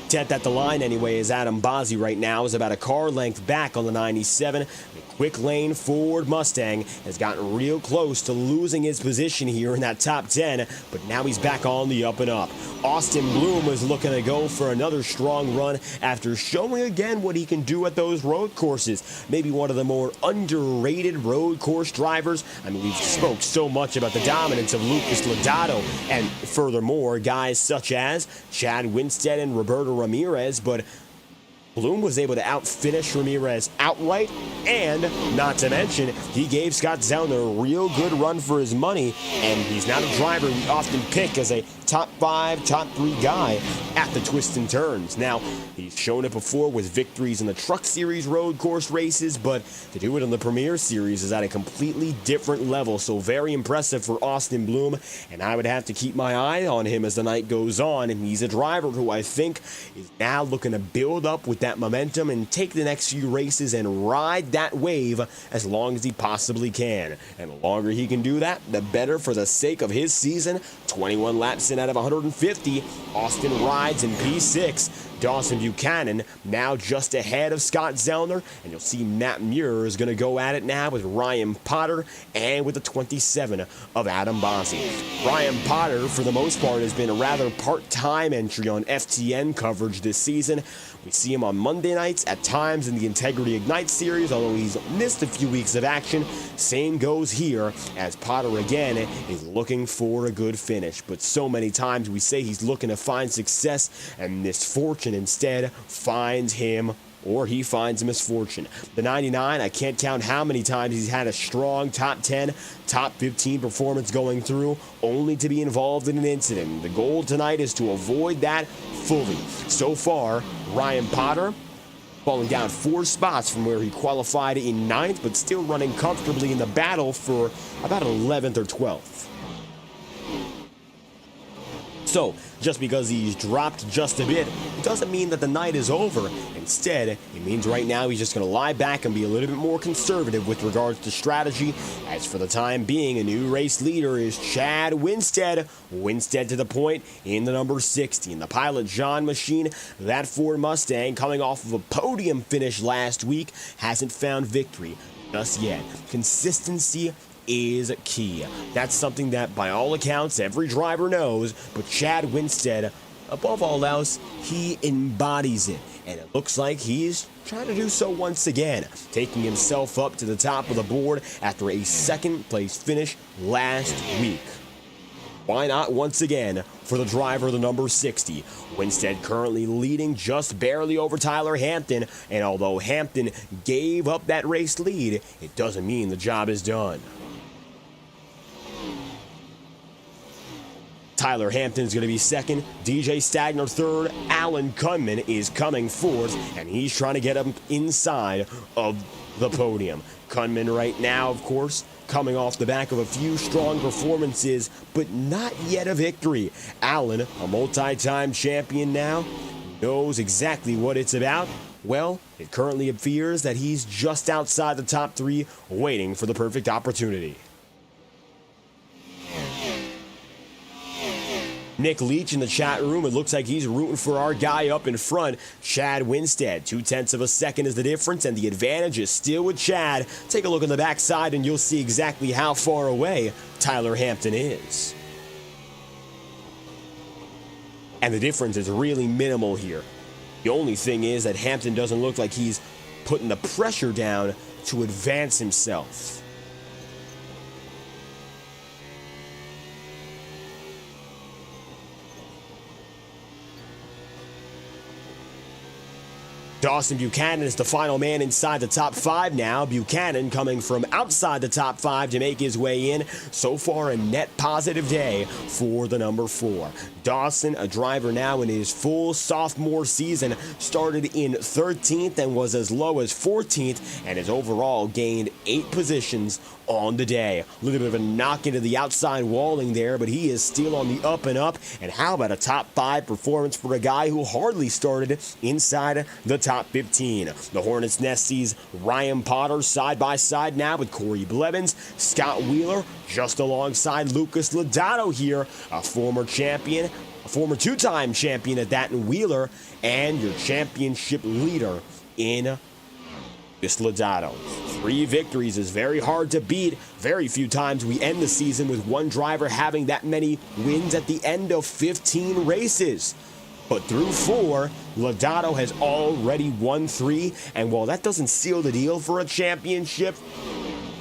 10th at the line anyway is Adam Bozzi right now, is about a car length back on the 97. The quick lane Ford Mustang has gotten real close to losing his position here in that top 10, but now he's back on the up and up. Austin Bloom is looking to go for another strong run after showing again what he can do at those road courses. Maybe one of the more underrated road course drivers. I mean, we've spoke so much about the dominance of Lucas Lodato, and furthermore, guys such as Chad Winstead and Roberto Ramirez, but Bloom was able to outfinish Ramirez outright, and not to mention, he gave Scott Zellner a real good run for his money, and he's not a driver we often pick as a top 5, top 3 guy at the twists and turns. Now, he's shown it before with victories in the Truck Series road course races, but to do it in the Premier Series is at a completely different level, so very impressive for Austin Bloom, and I would have to keep my eye on him as the night goes on, and he's a driver who I think is now looking to build up with that momentum and take the next few races and ride that wave as long as he possibly can. And the longer he can do that, the better for the sake of his season. 21 laps in out of 150. Austin rides in P6. Dawson Buchanan now just ahead of Scott Zellner, and you'll see Matt Muir is going to go at it now with Ryan Potter and with the 27 of Adam Bozzi. Ryan Potter, for the most part, has been a rather part-time entry on FTN coverage this season. We see him on Monday nights, at times in the Integrity Ignite series, although he's missed a few weeks of action. Same goes here, as Potter again is looking for a good finish. But so many times we say he's looking to find success, and misfortune instead finds him, or he finds misfortune. The 99, I can't count how many times he's had a strong top 10, top 15 performance going through, only to be involved in an incident. The goal tonight is to avoid that fully. So far, Ryan Potter falling down 4 spots from where he qualified in 9th, but still running comfortably in the battle for about 11th or 12th. So, just because he's dropped just a bit, it doesn't mean that the night is over. Instead, it means right now he's just going to lie back and be a little bit more conservative with regards to strategy. As for the time being, a new race leader is Chad Winstead. Winstead to the point in the number 60. And the Pilot John machine, that Ford Mustang, coming off of a podium finish last week, hasn't found victory just yet. Consistency is key. That's something that, by all accounts, every driver knows, but Chad Winstead, above all else, he embodies it. And it looks like he's trying to do so once again, taking himself up to the top of the board after a second-place finish last week. Why not once again for the driver, the number 60? Winstead currently leading just barely over Tyler Hampton, and although Hampton gave up that race lead, it doesn't mean the job is done. Tyler Hampton's going to be second, DJ Stagner third, Alan Kunman is coming fourth, and he's trying to get him inside of the podium. Kunman right now, of course, coming off the back of a few strong performances, but not yet a victory. Alan, a multi-time champion now, knows exactly what it's about. Well, it currently appears that he's just outside the top 3, waiting for the perfect opportunity. Nick Leach in the chat room, it looks like he's rooting for our guy up in front, Chad Winstead. 0.2 of a second is the difference, and the advantage is still with Chad. Take a look on the backside, and you'll see exactly how far away Tyler Hampton is. And the difference is really minimal here. The only thing is that Hampton doesn't look like he's putting the pressure down to advance himself. Dawson Buchanan is the final man inside the top 5 now. Buchanan coming from outside the top 5 to make his way in. So far, a net positive day for the number 4. Dawson, a driver now in his full sophomore season, started in 13th and was as low as 14th, and has overall gained 8 positions on the day. A little bit of a knock into the outside walling there, but he is still on the up and up. And how about a top 5 performance for a guy who hardly started inside the top 15. The Hornets Nest sees Ryan Potter side by side now with Corey Blevins, Scott Wheeler just alongside Lucas Lodato here, a former champion, a former 2-time champion at that in Wheeler, and your championship leader in Lucas Lodato. 3 victories is very hard to beat. Very few times we end the season with one driver having that many wins at the end of 15 races. But through 4, Lodato has already won 3, and while that doesn't seal the deal for a championship,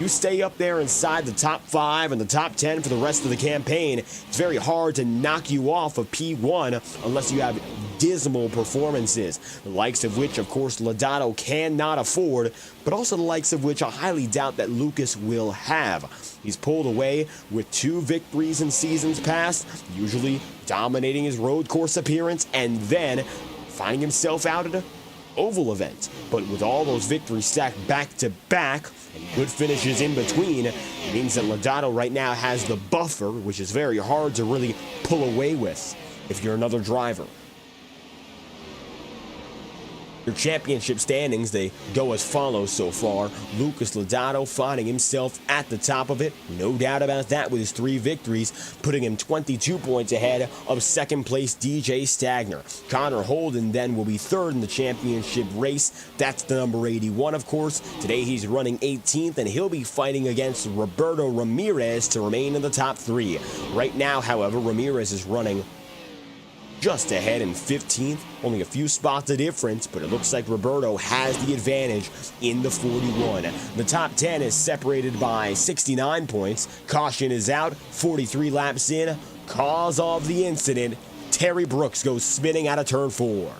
you stay up there inside the top 5 and the top 10 for the rest of the campaign. It's very hard to knock you off of P1 unless you have dismal performances, the likes of which, of course, Lodato cannot afford, but also the likes of which I highly doubt that Lucas will have. He's pulled away with 2 victories in seasons past, usually dominating his road course appearance and then finding himself out at an oval event. But with all those victories stacked back to back and good finishes in between, it means that Lodato right now has the buffer, which is very hard to really pull away with if you're another driver. Your championship standings, they go as follows so far. Lucas Lodato finding himself at the top of it. No doubt about that with his 3 victories, putting him 22 points ahead of second place DJ Stagner. Connor Holden then will be 3rd in the championship race. That's the number 81, of course. Today he's running 18th, and he'll be fighting against Roberto Ramirez to remain in the top 3. Right now, however, Ramirez is running just ahead in 15th, only a few spots of difference, but it looks like Roberto has the advantage in the 41. The top 10 is separated by 69 points. Caution is out, 43 laps in. Cause of the incident, Terry Brooks goes spinning out of turn 4.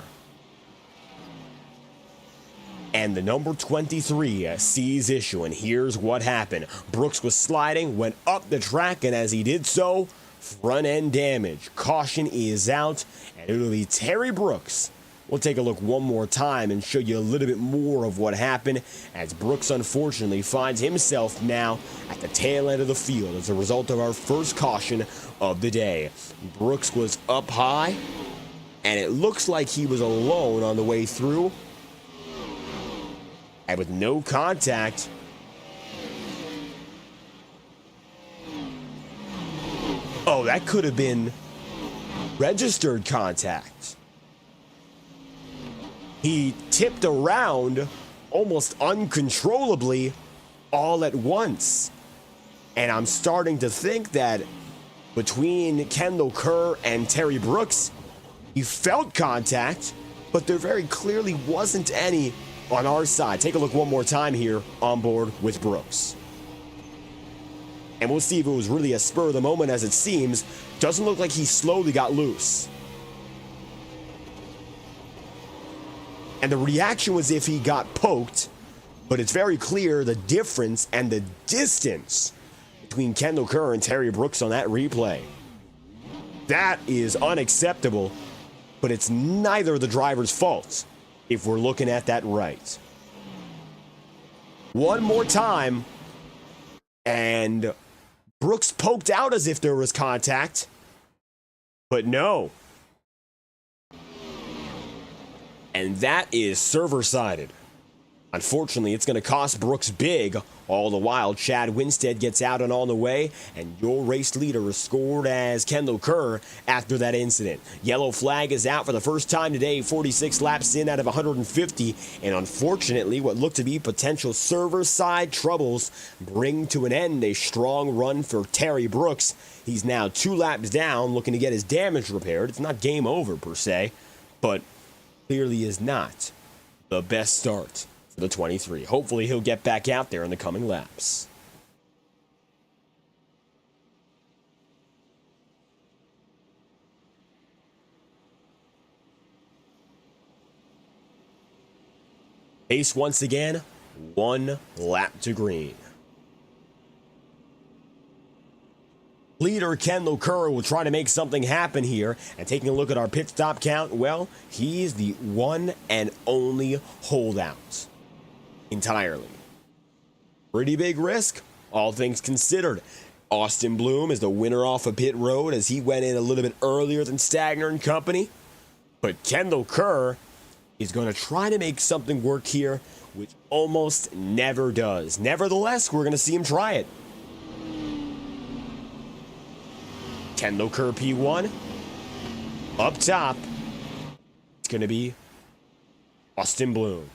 And the number 23 sees issue, and here's what happened. Brooks was sliding, went up the track, and as he did so, front end damage. Caution is out, and it'll be Terry Brooks. We'll take a look one more time and show you a little bit more of what happened, as Brooks unfortunately finds himself now at the tail end of the field as a result of our first caution of the day. Brooks was up high, and it looks like he was alone on the way through, and with no contact, oh, that could have been registered contact. He tipped around almost uncontrollably all at once. And I'm starting to think that between Kendall Kerr and Terry Brooks, he felt contact, but there very clearly wasn't any on our side. Take a look one more time here on board with Brooks. And we'll see if it was really a spur of the moment, as it seems. Doesn't look like he slowly got loose. And the reaction was if he got poked, but it's very clear the difference and the distance between Kendall Kerr and Terry Brooks on that replay. That is unacceptable, but it's neither the driver's fault if we're looking at that right. One more time, and Brooks poked out as if there was contact, but no. And that is server-sided. Unfortunately, it's going to cost Brooks big. All the while, Chad Winstead gets out and on the way, and your race leader is scored as Kendall Kerr after that incident. Yellow flag is out for the first time today, 46 laps in out of 150, and unfortunately, what looked to be potential server-side troubles bring to an end a strong run for Terry Brooks. He's now 2 laps down, looking to get his damage repaired. It's not game over, per se, but clearly is not the best start for the 23. Hopefully he'll get back out there in the coming laps. Pace once again, 1 lap to green. Leader Kendall Kerr will try to make something happen here, and taking a look at our pit stop count, well, he's the one and only holdout entirely. Pretty big risk, all things considered. Austin Bloom is the winner off of pit road as he went in a little bit earlier than Stagner and company, but Kendall Kerr is going to try to make something work here, which almost never does. Nevertheless, we're going to see him try it. Kendall Kerr P1. Up top, it's going to be Austin Bloom.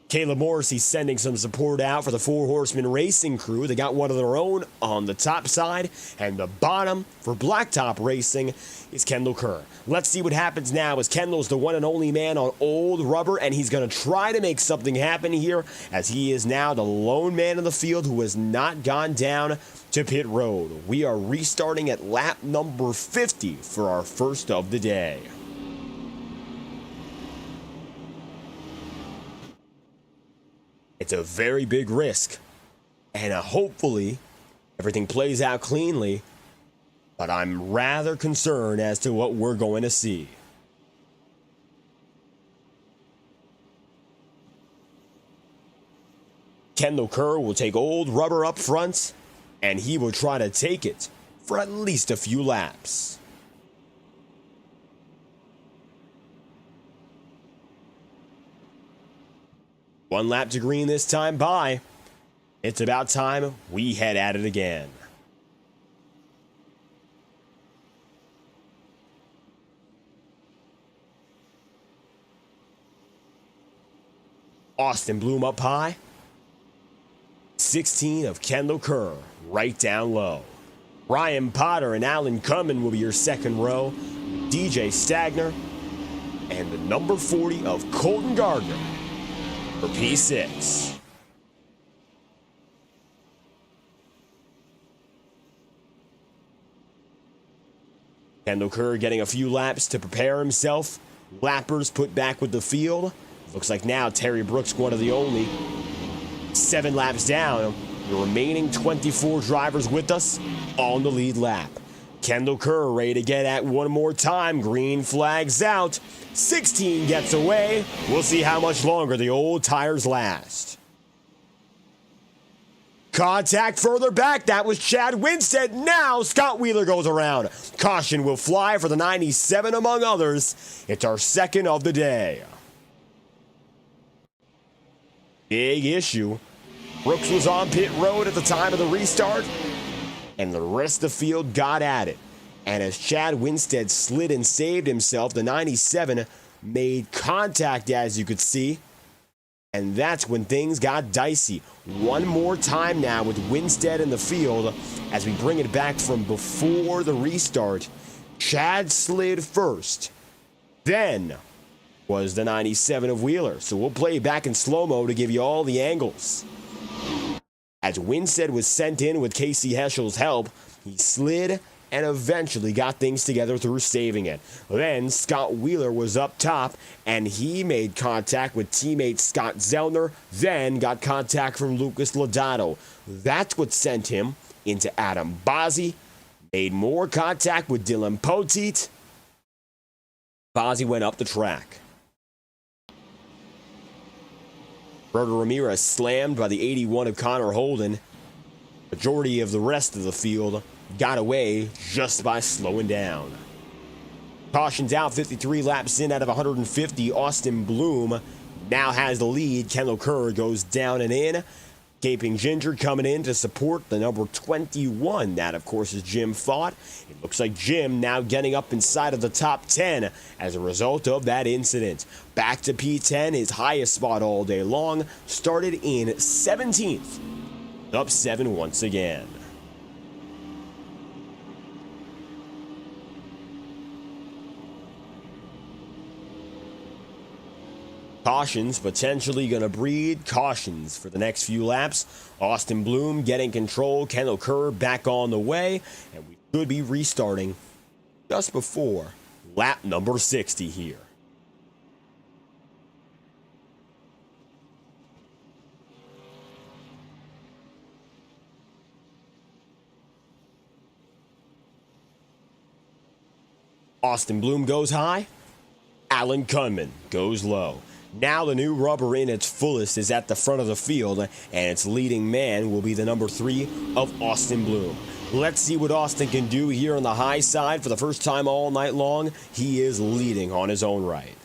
Caleb Morrissey sending some support out for the Four Horsemen Racing crew. They got one of their own on the top side, and the bottom for Blacktop Racing is Kendall Kerr. Let's see what happens now, as Kendall's the one and only man on old rubber, and he's going to try to make something happen here, as he is now the lone man in the field who has not gone down to pit road. We are restarting at lap number 50 for our first of the day. It's a very big risk, and hopefully everything plays out cleanly, but I'm rather concerned as to what we're going to see. Kendall Kerr will take old rubber up front, and he will try to take it for at least a few laps. One lap to green this time by. It's about time we head at it again. Austin Bloom up high. 16 of Kendall Kerr right down low. Ryan Potter and Alan Cummin will be your second row. DJ Stagner and the number 40 of Colton Gardner for P6. Kendall Kerr getting a few laps to prepare himself. Lappers put back with the field. Looks like now Terry Brooks, one of the only. 7 laps down. The remaining 24 drivers with us on the lead lap. Kendall Kerr ready to get at one more time. Green flags out. 16 gets away. We'll see how much longer the old tires last. Contact further back. That was Chad Winstead. Now Scott Wheeler goes around. Caution will fly for the 97 among others. It's our second of the day. Big issue. Brooks was on pit road at the time of the restart, and the rest of the field got at it. And as Chad Winstead slid and saved himself, the 97 made contact, as you could see. And that's when things got dicey. One more time now with Winstead in the field as we bring it back from before the restart. Chad slid first. Then was the 97 of Wheeler. So we'll play back in slow-mo to give you all the angles. As Winstead was sent in with Casey Heschel's help, he slid and eventually got things together through saving it. Then Scott Wheeler was up top, and he made contact with teammate Scott Zellner, then got contact from Lucas Lodato. That's what sent him into Adam Bozzi, made more contact with Dylan Poteet. Bozzi went up the track. Roberto Ramirez slammed by the 81 of Connor Holden. Majority of the rest of the field got away just by slowing down. Caution's out, 53 laps in out of 150. Austin Bloom now has the lead. Kendall Kerr goes down and in. Gaping Ginger coming in to support the number 21. That, of course, is Jim Fott. It looks like Jim now getting up inside of the top 10 as a result of that incident. Back to P10, his highest spot all day long. Started in 17th. Up 7 once again. Cautions potentially going to breed cautions for the next few laps. Austin Bloom getting control. Kendall Kerr back on the way. And we could be restarting just before lap number 60 here. Austin Bloom goes high. Alan Kunman goes low. Now the new rubber in its fullest is at the front of the field, and its leading man will be the number 3 of Austin Bloom. Let's see what Austin can do here on the high side for the first time all night long. He is leading on his own right.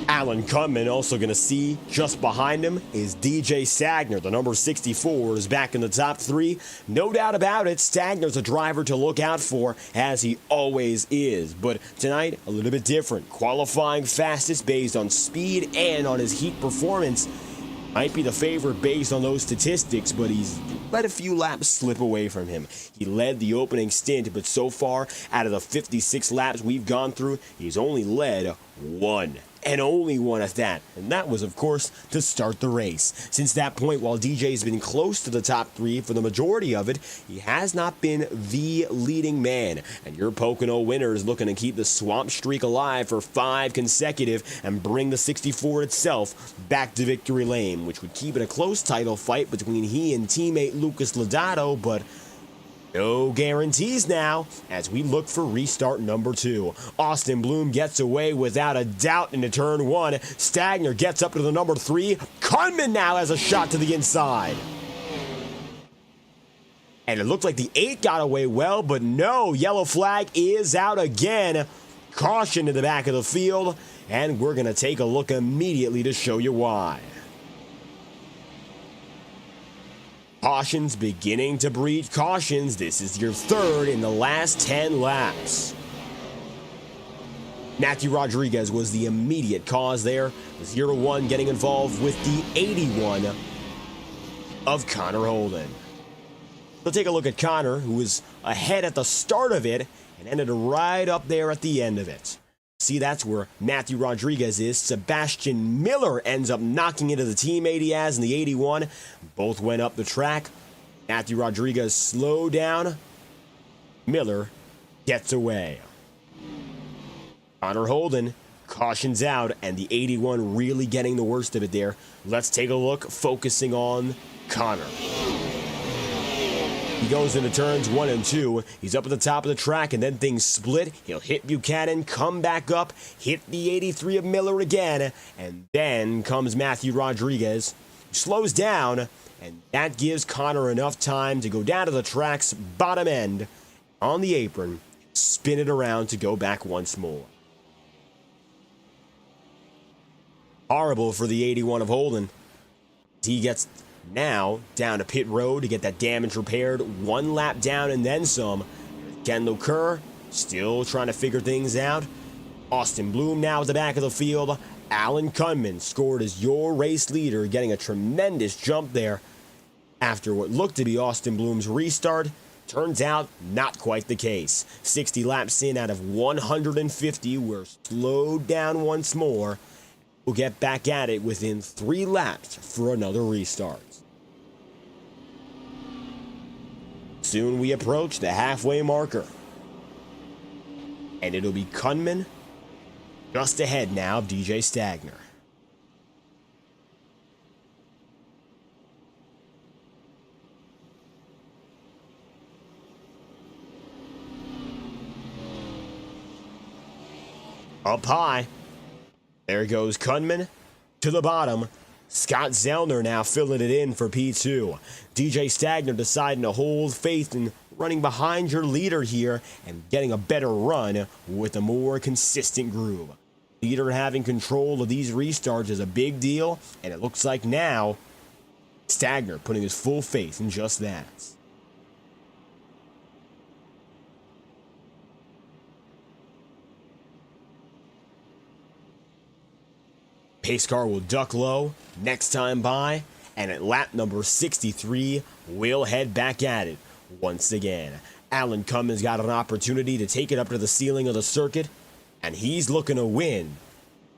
Alan Kunman also going to see just behind him is DJ Stagner. The number 64 is back in the top 3. No doubt about it, Stagner's a driver to look out for, as he always is. But tonight, a little bit different. Qualifying fastest based on speed and on his heat performance. Might be the favorite based on those statistics, but he's let a few laps slip away from him. He led the opening stint, but so far, out of the 56 laps we've gone through, he's only led 1. And only one at that. And that was, of course, to start the race. Since that point, while DJ's been close to the top 3 for the majority of it, he has not been the leading man. And your Pocono winner is looking to keep the swamp streak alive for 5 consecutive and bring the 64 itself back to victory lane, which would keep it a close title fight between he and teammate Lucas Lodato, but no guarantees now as we look for restart number 2. Austin Bloom gets away without a doubt into turn 1. Stagner gets up to the number 3. Kunman now has a shot to the inside. And it looked like the 8 got away well, but no, yellow flag is out again. Caution in the back of the field, and we're going to take a look immediately to show you why. Cautions beginning to breed cautions. This is your 3rd in the last 10 laps. Matthew Rodriguez was the immediate cause there. 0-1 getting involved with the 81 of Connor Holden. Let's take a look at Connor, who was ahead at the start of it and ended right up there at the end of it. See, that's where Matthew Rodriguez is. Sebastian Miller ends up knocking into the teammate he has in the 81. Both went up the track. Matthew Rodriguez slowed down. Miller gets away. Connor Holden cautions out, and the 81 really getting the worst of it there. Let's take a look, focusing on Connor. He goes into turns 1 and 2. He's up at the top of the track, and then things split. He'll hit Buchanan, come back up, hit the 83 of Miller again, and then comes Matthew Rodriguez. Slows down, and that gives Connor enough time to go down to the track's bottom end on the apron, spin it around to go back once more. Horrible for the 81 of Holden. He gets now down to pit road to get that damage repaired. 1 lap down and then some. Kendall Kerr still trying to figure things out. Austin Bloom now at the back of the field. Alan Kunman scored as your race leader, getting a tremendous jump there after what looked to be Austin Bloom's restart. Turns out not quite the case. 60 laps in out of 150. We're slowed down once more. We'll get back at it within 3 laps for another restart. Soon we approach the halfway marker. And it'll be Kunman just ahead now of DJ Stagner. Up high. There goes Kunman to the bottom. Scott Zellner now filling it in for P2. DJ Stagner deciding to hold faith in running behind your leader here and getting a better run with a more consistent groove. Leader having control of these restarts is a big deal, and it looks like now Stagner putting his full faith in just that. Pace car will duck low next time by, and at lap number 63, we'll head back at it once again. Alan Kunman's got an opportunity to take it up to the ceiling of the circuit, and he's looking to win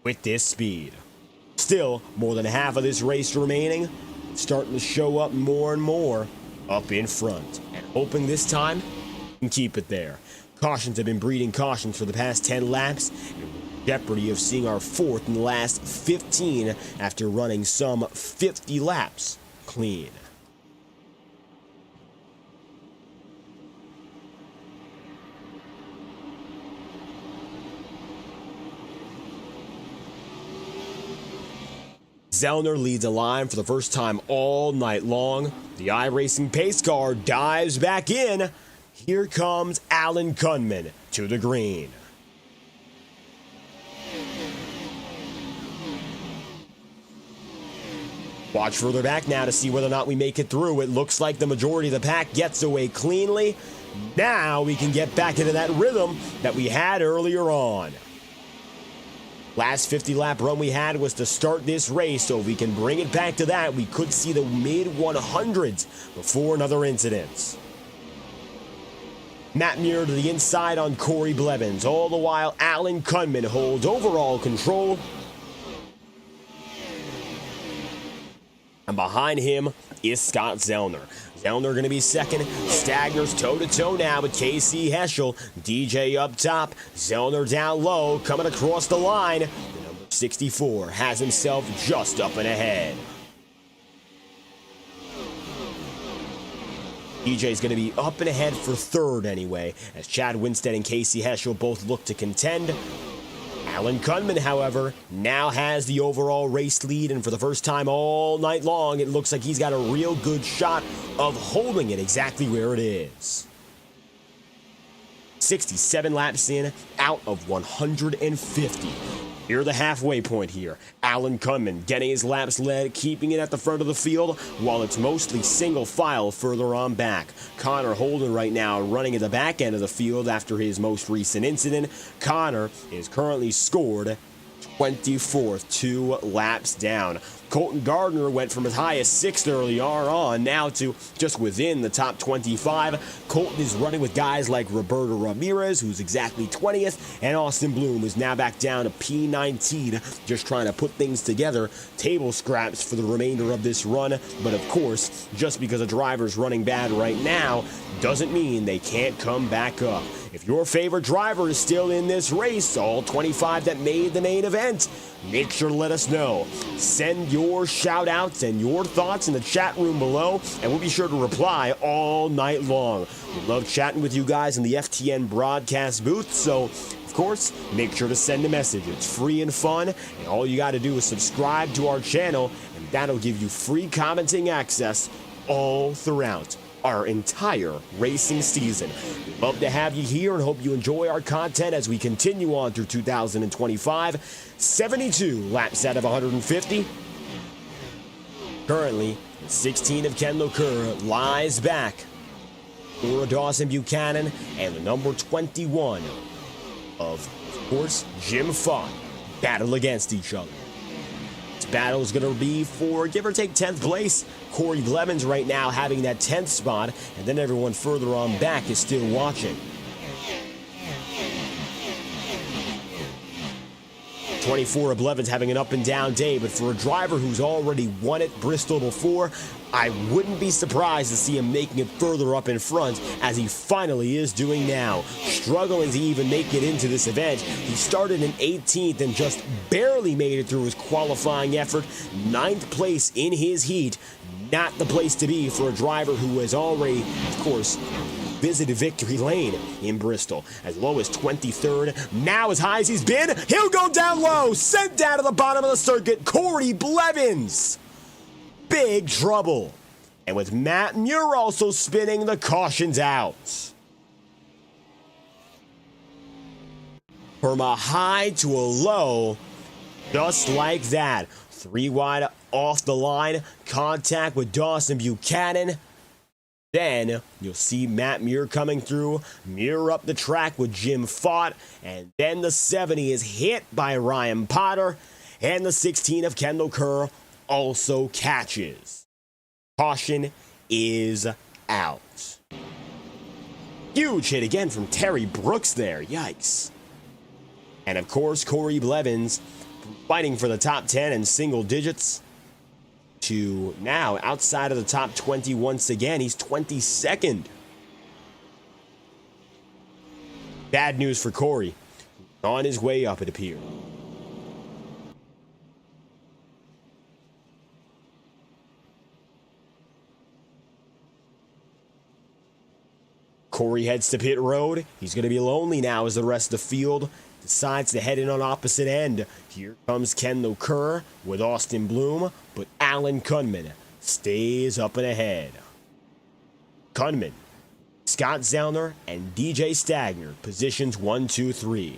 with this speed. Still, more than half of this race remaining, starting to show up more and more up in front, and hoping this time we can keep it there. Cautions have been breeding cautions for the past 10 laps, and jeopardy of seeing our fourth in the last 15 after running some 50 laps clean. Zellner leads a line for the first time all night long. The iRacing pace car dives back in. Here comes Alan Kunman to the green. Watch further back now to see whether or not we make it through. It looks like the majority of the pack gets away cleanly. Now we can get back into that rhythm that we had earlier on. Last 50-lap run we had was to start this race, so if we can bring it back to that, we could see the mid-100s before another incident. Matt Muir to the inside on Corey Blevins. All the while, Alan Kunman holds overall control. And behind him is Scott Zellner. Zellner going to be second. Stagner's toe-to-toe now with Casey Heschel. DJ up top. Zellner down low, coming across the line. The number 64 has himself just up and ahead. DJ's going to be up and ahead for third anyway, as Chad Winstead and Casey Heschel both look to contend. Alan Kunman, however, now has the overall race lead, and for the first time all night long, it looks like he's got a real good shot of holding it exactly where it is. 67 laps in, out of 150. Near the halfway point here, Alan Kunman getting his laps led, keeping it at the front of the field, while it's mostly single file further on back. Connor Holden right now running at the back end of the field after his most recent incident. Connor is currently scored 24th, 2 laps down. Colton Gardner went from as high as 6th early on now to just within the top 25. Colton is running with guys like Roberto Ramirez, who's exactly 20th, and Austin Bloom is now back down to P19, just trying to put things together. Table scraps for the remainder of this run, but of course, just because a driver's running bad right now doesn't mean they can't come back up. If your favorite driver is still in this race, all 25 that made the main event, make sure to let us know. Send your shout-outs and your thoughts in the chat room below, and we'll be sure to reply all night long. We love chatting with you guys in the FTN broadcast booth, so of course, make sure to send a message. It's free and fun, and all you got to do is subscribe to our channel, and that'll give you free commenting access all throughout our entire racing season. We'd love to have you here and hope you enjoy our content as we continue on through 2025. 72 laps out of 150. Currently, 16 of Ken LaCour lies back for Dawson Buchanan, and the number 21 of course, Jim Fott battle against each other. This battle is going to be for, give or take, 10th place. Corey Blevins right now having that 10th spot, and then everyone further on back is still watching. 24 of Blevins having an up and down day, but for a driver who's already won at Bristol before, I wouldn't be surprised to see him making it further up in front, as he finally is doing now. Struggling to even make it into this event, he started in 18th and just barely made it through his qualifying effort. 9th place in his heat, not the place to be for a driver who has already, of course, visited victory lane in Bristol. As low as 23rd, now as high as he's been, he'll go down low, sent down to the bottom of the circuit. Corey Blevins, big trouble. And with Matt Muir also spinning, the caution's out. From a high to a low, just like that. 3 wide off the line, contact with Dawson Buchanan. Then you'll see Matt Muir coming through, Muir up the track with Jim Fott, and then the 70 is hit by Ryan Potter, and the 16 of Kendall Kerr also catches. Caution is out. Huge hit again from Terry Brooks there, yikes. And of course, Corey Blevins fighting for the top 10 in single digits, to now outside of the top 20 once again. He's 22nd. Bad news for Corey. On his way up, it appears. Corey heads to pit road. He's going to be lonely now as the rest of the field decides to head in on opposite end. Here comes Kendall Kerr with Austin Bloom, but Alan Kunman stays up and ahead. Kunman, Scott Zellner, and DJ Stagner, positions 1, 2, 3.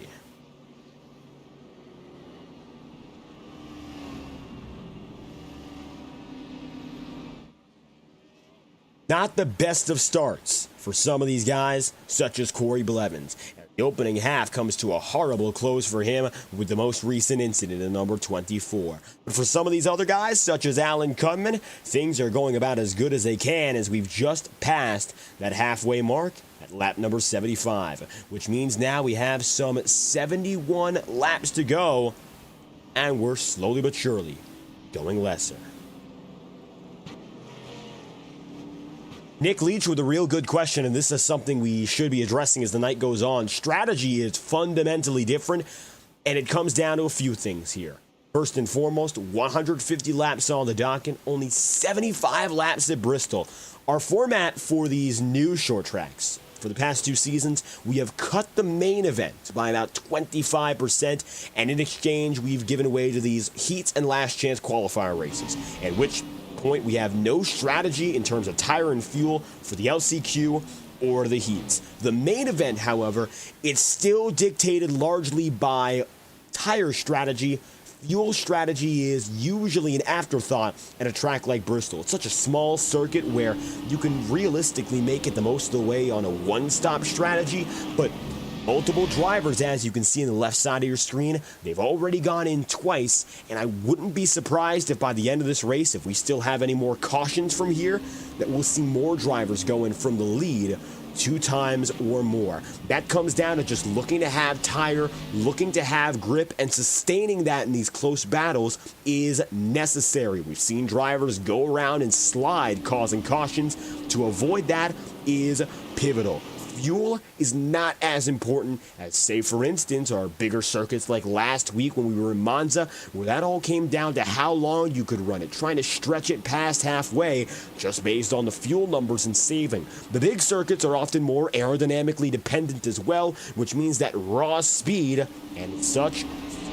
Not the best of starts for some of these guys, such as Corey Blevins. The opening half comes to a horrible close for him with the most recent incident in number 24. But for some of these other guys, such as Alan Kunman, things are going about as good as they can as we've just passed that halfway mark at lap number 75, which means now we have some 71 laps to go, and we're slowly but surely going lesser. Nick Leach with a real good question, and this is something we should be addressing as the night goes on. Strategy is fundamentally different, and it comes down to a few things here. First and foremost, 150 laps on the docket, only 75 laps at Bristol. Our format for these new short tracks, for the past 2 seasons, we have cut the main event by about 25%, and in exchange, we've given away to these heats and last chance qualifier races, at which point we have no strategy in terms of tire and fuel for the LCQ or the heats. The main event, however, it's still dictated largely by tire strategy. Fuel strategy is usually an afterthought at a track like Bristol. It's such a small circuit where you can realistically make it the most of the way on a one-stop strategy, but multiple drivers, as you can see on the left side of your screen, they've already gone in twice, and I wouldn't be surprised if by the end of this race, if we still have any more cautions from here, that we'll see more drivers go in from the lead 2 times or more. That comes down to just looking to have tire, looking to have grip, and sustaining that in these close battles is necessary. We've seen drivers go around and slide, causing cautions. To avoid that is pivotal. Fuel is not as important as, say, for instance, our bigger circuits like last week when we were in Monza, where that all came down to how long you could run it, trying to stretch it past halfway just based on the fuel numbers and saving. The big circuits are often more aerodynamically dependent as well, which means that raw speed and such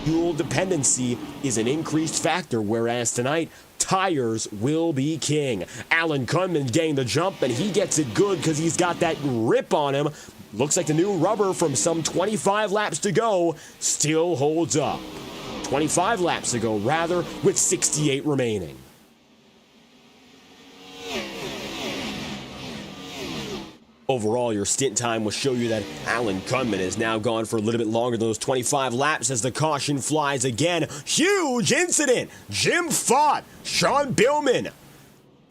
fuel dependency is an increased factor, whereas tonight, tires will be king. Alan Kunman getting the jump, and he gets it good because he's got that grip on him. Looks like the new rubber from some 25 laps to go still holds up. 25 laps to go, rather, with 68 remaining. Overall, your stint time will show you that Alan Kunman has now gone for a little bit longer than those 25 laps as the caution flies again. Huge incident! Jim Fott, Sean Billman,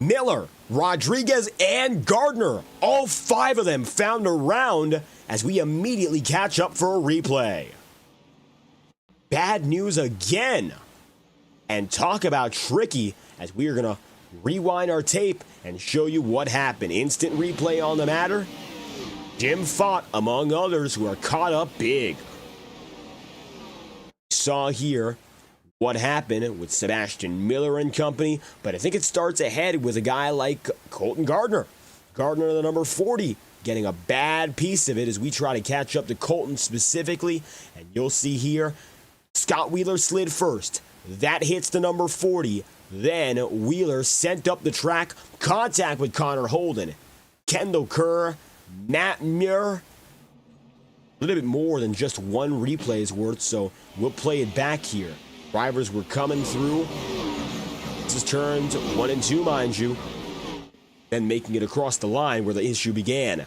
Miller, Rodriguez, and Gardner. All 5 of them found around as we immediately catch up for a replay. Bad news again. And talk about tricky, as we are going to rewind our tape and show you what happened. Instant replay on the matter. Jim Fott, among others, who are caught up big. Saw here what happened with Sebastian Miller and company, but I think it starts ahead with a guy like Colton Gardner. Gardner, the number 40, getting a bad piece of it as we try to catch up to Colton specifically. And you'll see here, Scott Wheeler slid first. That hits the number 40. Then Wheeler sent up the track, contact with Connor Holden, Kendall Kerr, Matt Muir. A little bit more than just one replay's worth, so we'll play it back here. Drivers were coming through. This is turns 1 and 2, mind you. Then making it across the line where the issue began.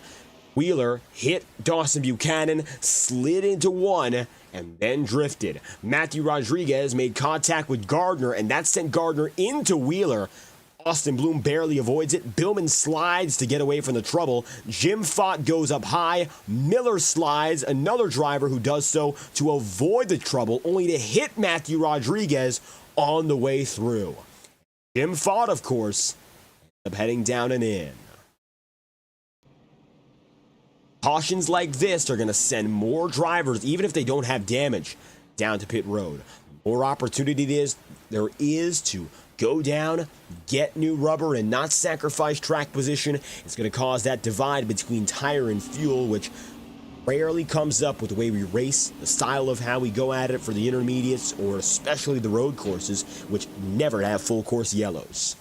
Wheeler hit Dawson Buchanan, slid into 1, and then drifted. Matthew Rodriguez made contact with Gardner, and that sent Gardner into Wheeler. Austin Bloom barely avoids it. Billman slides to get away from the trouble. Jim Fott goes up high. Miller slides, another driver who does so to avoid the trouble, only to hit Matthew Rodriguez on the way through. Jim Fott, of course, ends up heading down and in. Cautions like this are going to send more drivers, even if they don't have damage, down to pit road. More opportunity there is to go down, get new rubber, and not sacrifice track position. It's going to cause that divide between tire and fuel, which rarely comes up with the way we race, the style of how we go at it for the intermediates, or especially the road courses, which never have full course yellows.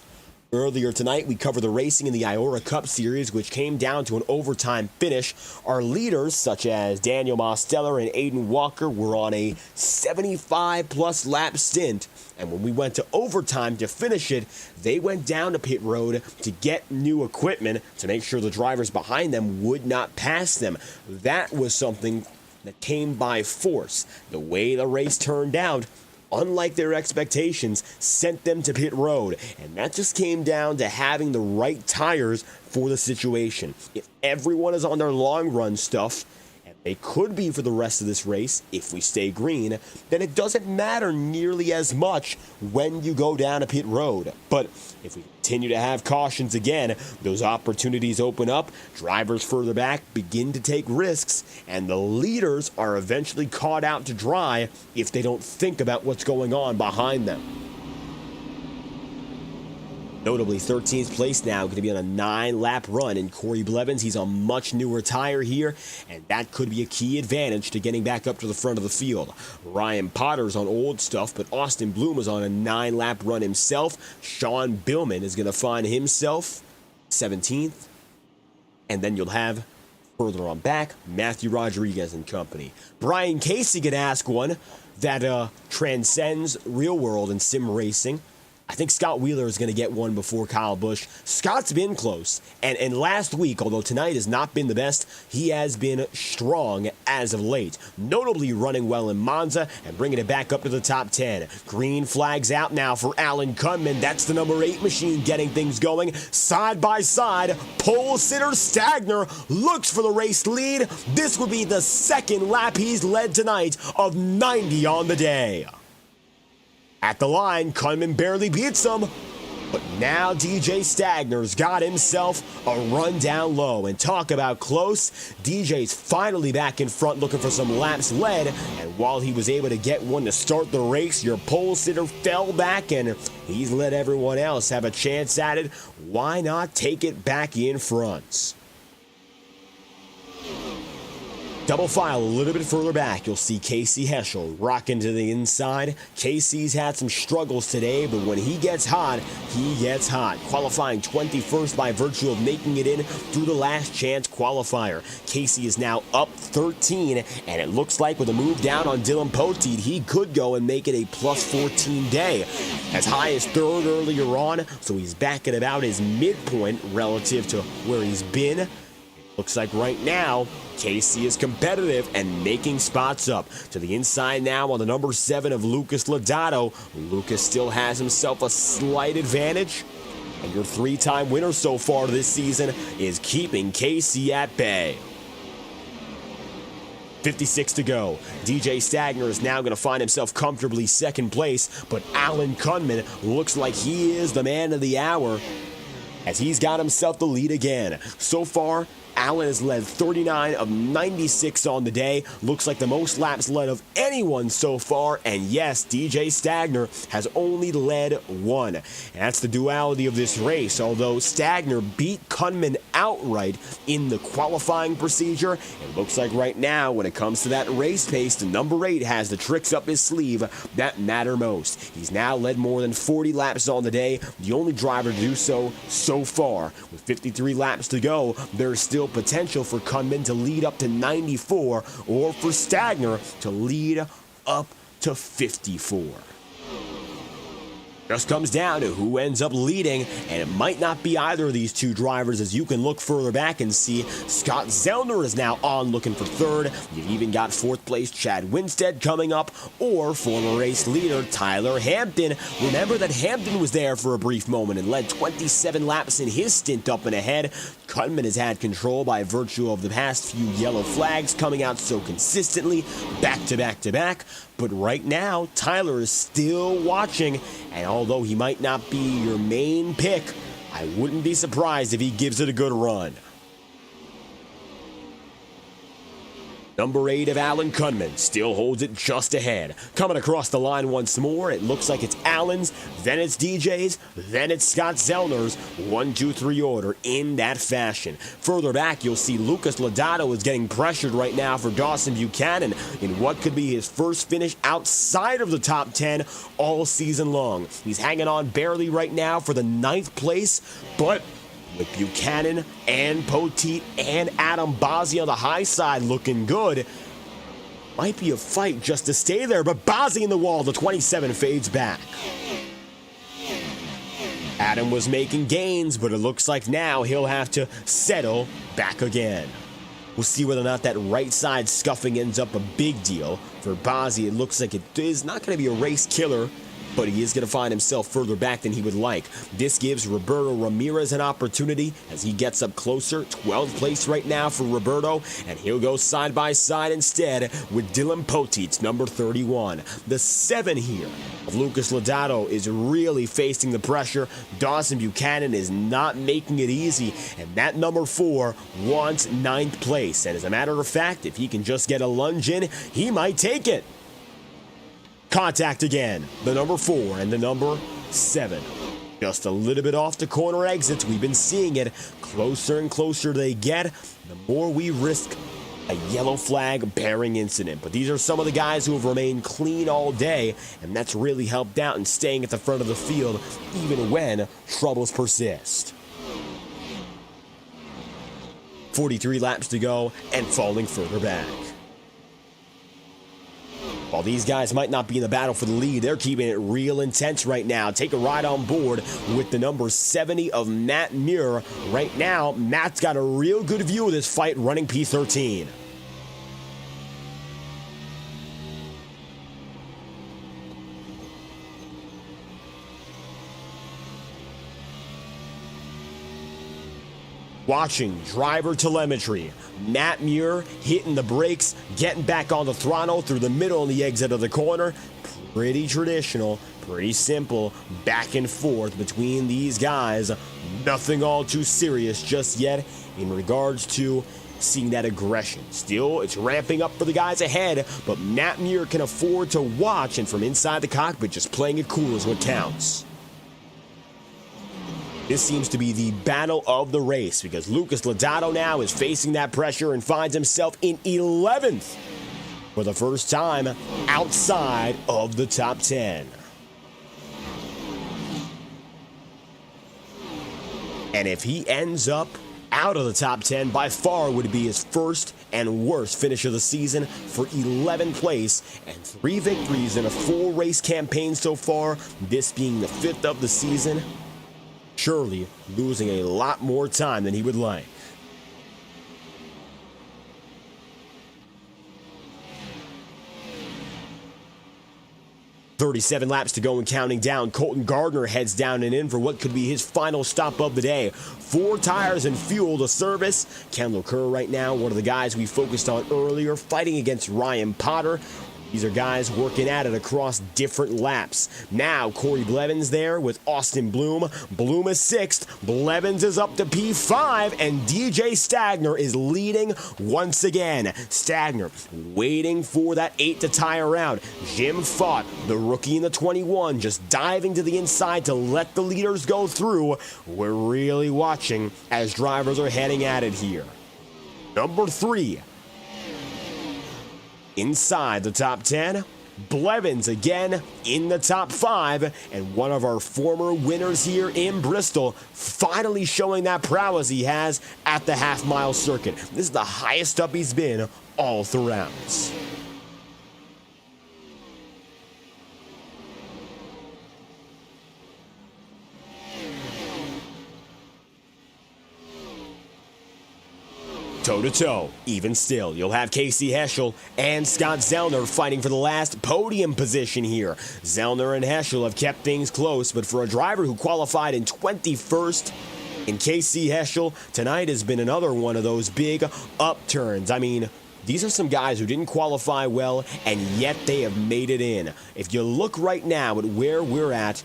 Earlier tonight, we covered the racing in the Iora Cup Series, which came down to an overtime finish. Our leaders, such as Daniel Mosteller and Aiden Walker, were on a 75-plus lap stint. And when we went to overtime to finish it, they went down to pit road to get new equipment to make sure the drivers behind them would not pass them. That was something that came by force. The way the race turned out, unlike their expectations, sent them to pit road. And that just came down to having the right tires for the situation. If everyone is on their long run stuff, and they could be for the rest of this race if we stay green, then it doesn't matter nearly as much when you go down a pit road. But if we continue to have cautions again, those opportunities open up, drivers further back begin to take risks, and the leaders are eventually caught out to dry if they don't think about what's going on behind them. Notably, 13th place now, going to be on a 9-lap run in Corey Blevins. He's on much newer tire here, and that could be a key advantage to getting back up to the front of the field. Ryan Potter's on old stuff, but Austin Bloom is on a 9-lap run himself. Sean Billman is going to find himself 17th, and then you'll have, further on back, Matthew Rodriguez and company. Brian Casey could ask one that transcends real world and sim racing. I think Scott Wheeler is going to get one before Kyle Busch. Scott's been close, and last week, although tonight has not been the best, he has been strong as of late, notably running well in Monza and bringing it back up to the top 10. Green flags out now for Alan Kunman. That's the number 8 machine getting things going. Side by side, pole sitter Stagner looks for the race lead. This would be the second lap he's led tonight of 90 on the day. At the line, Kunman barely beats him, but now DJ Stagner's got himself a run down low. And talk about close, DJ's finally back in front looking for some laps led, and while he was able to get one to start the race, your pole sitter fell back and he's let everyone else have a chance at it. Why not take it back in front? Double file a little bit further back, you'll see Casey Heschel rocking to the inside. Casey's had some struggles today, but when he gets hot, he gets hot. Qualifying 21st by virtue of making it in through the last chance qualifier. Casey is now up 13, and it looks like with a move down on Dylan Poteet, he could go and make it a plus 14 day. As high as third earlier on, so he's back at about his midpoint relative to where he's been. Looks like right now, Casey is competitive and making spots up. To the inside now on the number 7 of Lucas Lodato. Lucas still has himself a slight advantage. And your 3-time winner so far this season is keeping Casey at bay. 56 to go. DJ Stagner is now going to find himself comfortably second place, but Alan Kunman looks like he is the man of the hour as he's got himself the lead again. So far, Allen has led 39 of 96 on the day. Looks like the most laps led of anyone so far. And yes, DJ Stagner has only led 1. And that's the duality of this race. Although Stagner beat Kunman outright in the qualifying procedure, it looks like right now when it comes to that race pace, the number 8 has the tricks up his sleeve that matter most. He's now led more than 40 laps on the day, the only driver to do so far. With 53 laps to go, there's still potential for Kunman to lead up to 94 or for Stagner to lead up to 54. Just comes down to who ends up leading, and it might not be either of these two drivers, as you can look further back and see Scott Zellner is now on looking for third. You've even got 4th place Chad Winstead coming up, or former race leader Tyler Hampton. Remember that Hampton was there for a brief moment and led 27 laps in his stint up and ahead. Kunman has had control by virtue of the past few yellow flags coming out so consistently, back to back to back. But right now, Tyler is still watching, and although he might not be your main pick, I wouldn't be surprised if he gives it a good run. Number 8 of Alan Kunman still holds it just ahead. Coming across the line once more, it looks like it's Alan's, then it's DJ's, then it's Scott Zellner's 1, 2, 3 order in that fashion. Further back, you'll see Lucas Lodato is getting pressured right now for Dawson Buchanan in what could be his first finish outside of the top 10 all season long. He's hanging on barely right now for the 9th place, but with Buchanan and Poteet and Adam Bazzi on the high side looking good, might be a fight just to stay there, but Bazzi in the wall, the 27 fades back. Adam was making gains, but it looks like now he'll have to settle back again. We'll see whether or not that right side scuffing ends up a big deal. For Bazzi, it looks like it is not going to be a race killer, but he is going to find himself further back than he would like. This gives Roberto Ramirez an opportunity as he gets up closer. 12th place right now for Roberto, and he'll go side by side instead with Dylan Poteet's number 31. The 7 here of Lucas Lodato is really facing the pressure. Dawson Buchanan is not making it easy, and that number 4 wants 9th place. And as a matter of fact, if he can just get a lunge in, he might take it. Contact again, the number 4 and the number 7. Just a little bit off the corner exits. We've been seeing it. Closer and closer they get, the more we risk a yellow flag bearing incident. But these are some of the guys who have remained clean all day, and that's really helped out in staying at the front of the field even when troubles persist. 43 laps to go and falling further back. While these guys might not be in the battle for the lead, they're keeping it real intense right now. Take a ride on board with the number 70 of Matt Muir. Right now, Matt's got a real good view of this fight running P13. Watching driver telemetry. Matt Muir hitting the brakes, getting back on the throttle through the middle and the exit of the corner. Pretty traditional, pretty simple, back and forth between these guys. Nothing all too serious just yet in regards to seeing that aggression. Still, it's ramping up for the guys ahead, but Matt Muir can afford to watch, and from inside the cockpit, just playing it cool is what counts. This seems to be the battle of the race because Lucas Lodato now is facing that pressure and finds himself in 11th for the first time outside of the top 10. And if he ends up out of the top 10, by far would be his first and worst finish of the season for 11th place and 3 victories in a full race campaign so far, this being the 5th of the season. Surely losing a lot more time than he would like. "37 laps to go and counting down. Colton Gardner heads down and in for what could be his final stop of the day. 4 tires and fuel to service. Kendall Kerr right now, one of the guys we focused on earlier, fighting against Ryan Potter. These are guys working at it across different laps. Now, Corey Blevins there with Austin Bloom. Bloom is 6th. Blevins is up to P5, and DJ Stagner is leading once again. Stagner waiting for that 8 to tie around. Jim Fott, the rookie in the 21, just diving to the inside to let the leaders go through. We're really watching as drivers are heading at it here. Number 3. Inside the top 10, Blevins again in the top 5, and one of our former winners here in Bristol finally showing that prowess he has at the half-mile circuit. This is the highest up he's been all throughout. Toe-to-toe, even still, you'll have Casey Heschel and Scott Zellner fighting for the last podium position here. Zellner and Heschel have kept things close, but for a driver who qualified in 21st in Casey Heschel, tonight has been another one of those big upturns. I mean, these are some guys who didn't qualify well, and yet they have made it in. If you look right now at where we're at,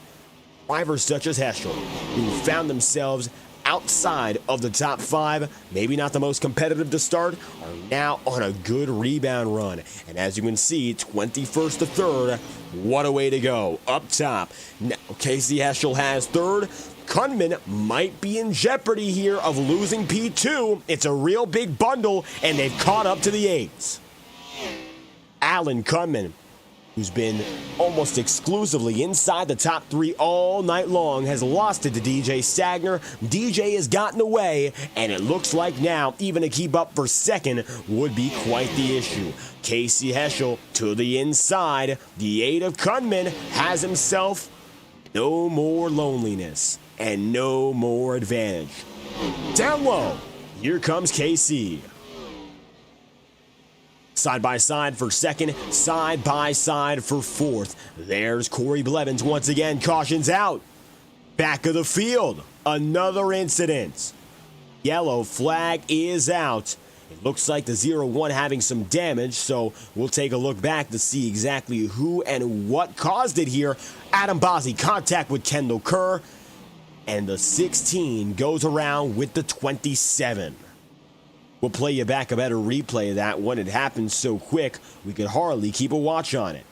drivers such as Heschel, who found themselves outside of the top 5, maybe not the most competitive to start, are now on a good rebound run. And as you can see, 21st to 3rd, what a way to go. Up top, now Casey Heschel has 3rd. Kunman might be in jeopardy here of losing P2. It's a real big bundle, and they've caught up to the 8s. Alan Kunman, who's been almost exclusively inside the top 3 all night long, has lost it to DJ Stagner. DJ has gotten away, and it looks like now even to keep up for 2nd would be quite the issue. Casey Heschel to the inside. The 8 of Kunman has himself no more loneliness and no more advantage. Down low, here comes KC. Side by side for 2nd, side by side for 4th. There's Corey Blevins once again, cautions out. Back of the field, another incident. Yellow flag is out. It looks like the 0-1 having some damage, so we'll take a look back to see exactly who and what caused it here. Adam Bozzi, contact with Kendall Kerr, and the 16 goes around with the 27. We'll play you back a better replay of that one. It happened so quick, we could hardly keep a watch on it.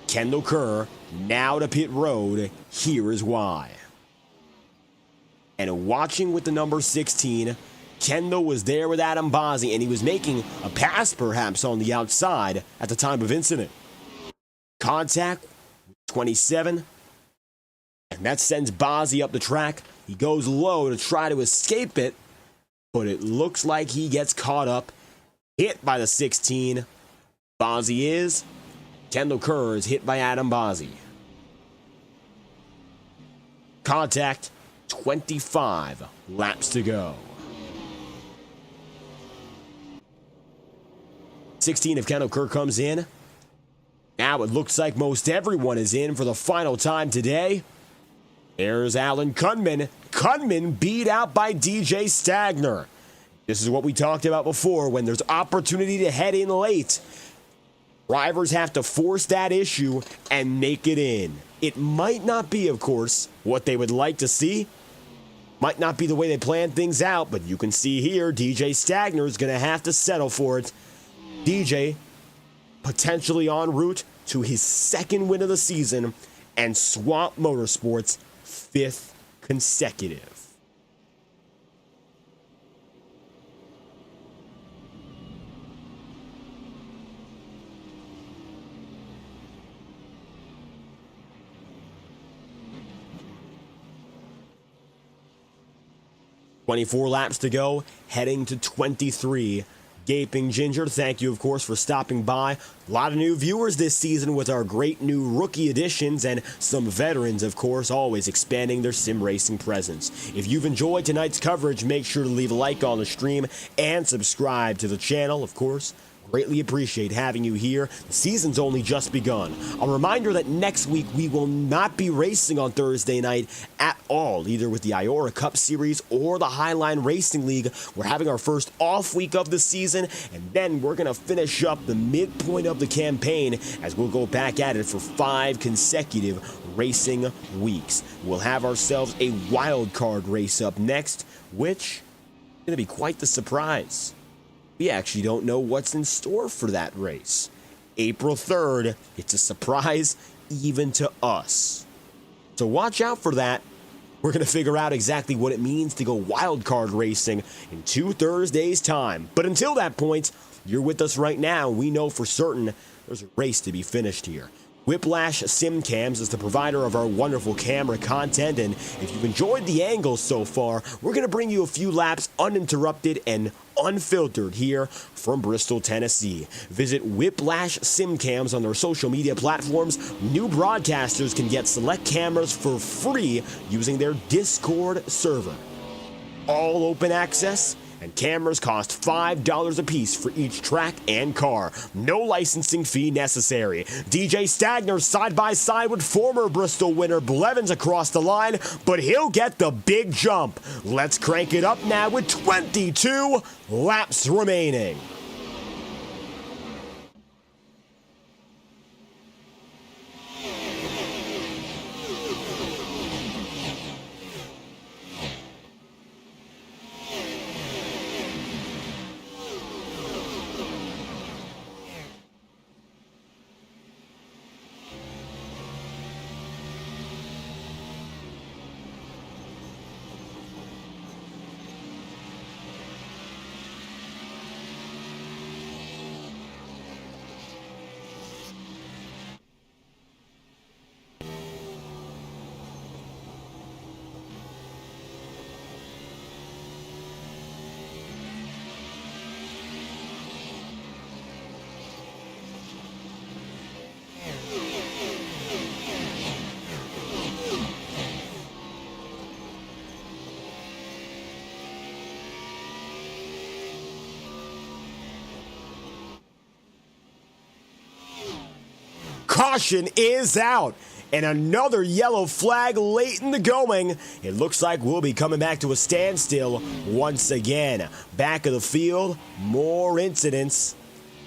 Kendall Kerr, now to pit road. Here is why. And watching with the number 16, Kendall was there with Adam Bozzi, and he was making a pass perhaps on the outside at the time of incident. Contact, 27. And that sends Bozzi up the track. He goes low to try to escape it, but it looks like he gets caught up, hit by the 16. Bozzi is. Kendall Kerr is hit by Adam Bozzi. Contact, 25 laps to go. 16 of Kendall Kerr comes in. Now it looks like most everyone is in for the final time today. There's Alan Kunman. Kunman beat out by DJ Stagner. This is what we talked about before. When there's opportunity to head in late, drivers have to force that issue and make it in. It might not be, of course, what they would like to see. Might not be the way they plan things out, but you can see here, DJ Stagner is going to have to settle for it. DJ potentially en route to his 2nd win of the season and Swamp Motorsports' 5th consecutive. "24 laps to go, heading to 23. Gaping Ginger, thank you, of course, for stopping by. A lot of new viewers this season with our great new rookie additions, and some veterans, of course, always expanding their sim racing presence. If you've enjoyed tonight's coverage, make sure to leave a like on the stream and subscribe to the channel, of course. Greatly appreciate having you here. The season's only just begun. A reminder that next week we will not be racing on Thursday night at all, either with the Iora Cup Series or the Highline Racing League. We're having our first off week of the season, and then we're going to finish up the midpoint of the campaign as we'll go back at it for 5 consecutive racing weeks. We'll have ourselves a wild card race up next, which is going to be quite the surprise. We actually don't know what's in store for that race. April 3rd, it's a surprise even to us. So watch out for that. We're going to figure out exactly what it means to go wildcard racing in 2 Thursdays' time. But until that point, you're with us right now. We know for certain there's a race to be finished here. Whiplash SimCams is the provider of our wonderful camera content, and if you've enjoyed the angles so far, we're going to bring you a few laps uninterrupted and unfiltered here from Bristol, Tennessee. Visit Whiplash SimCams on their social media platforms. New broadcasters can get select cameras for free using their Discord server. All open access, and cameras cost $5 a piece for each track and car. No licensing fee necessary. DJ Stagner side by side with former Bristol winner Blevins across the line, but he'll get the big jump. Let's crank it up now with 22 laps remaining. caution is out. And another yellow flag late in the going. It looks like we'll be coming back to a standstill once again. Back of the field, more incidents.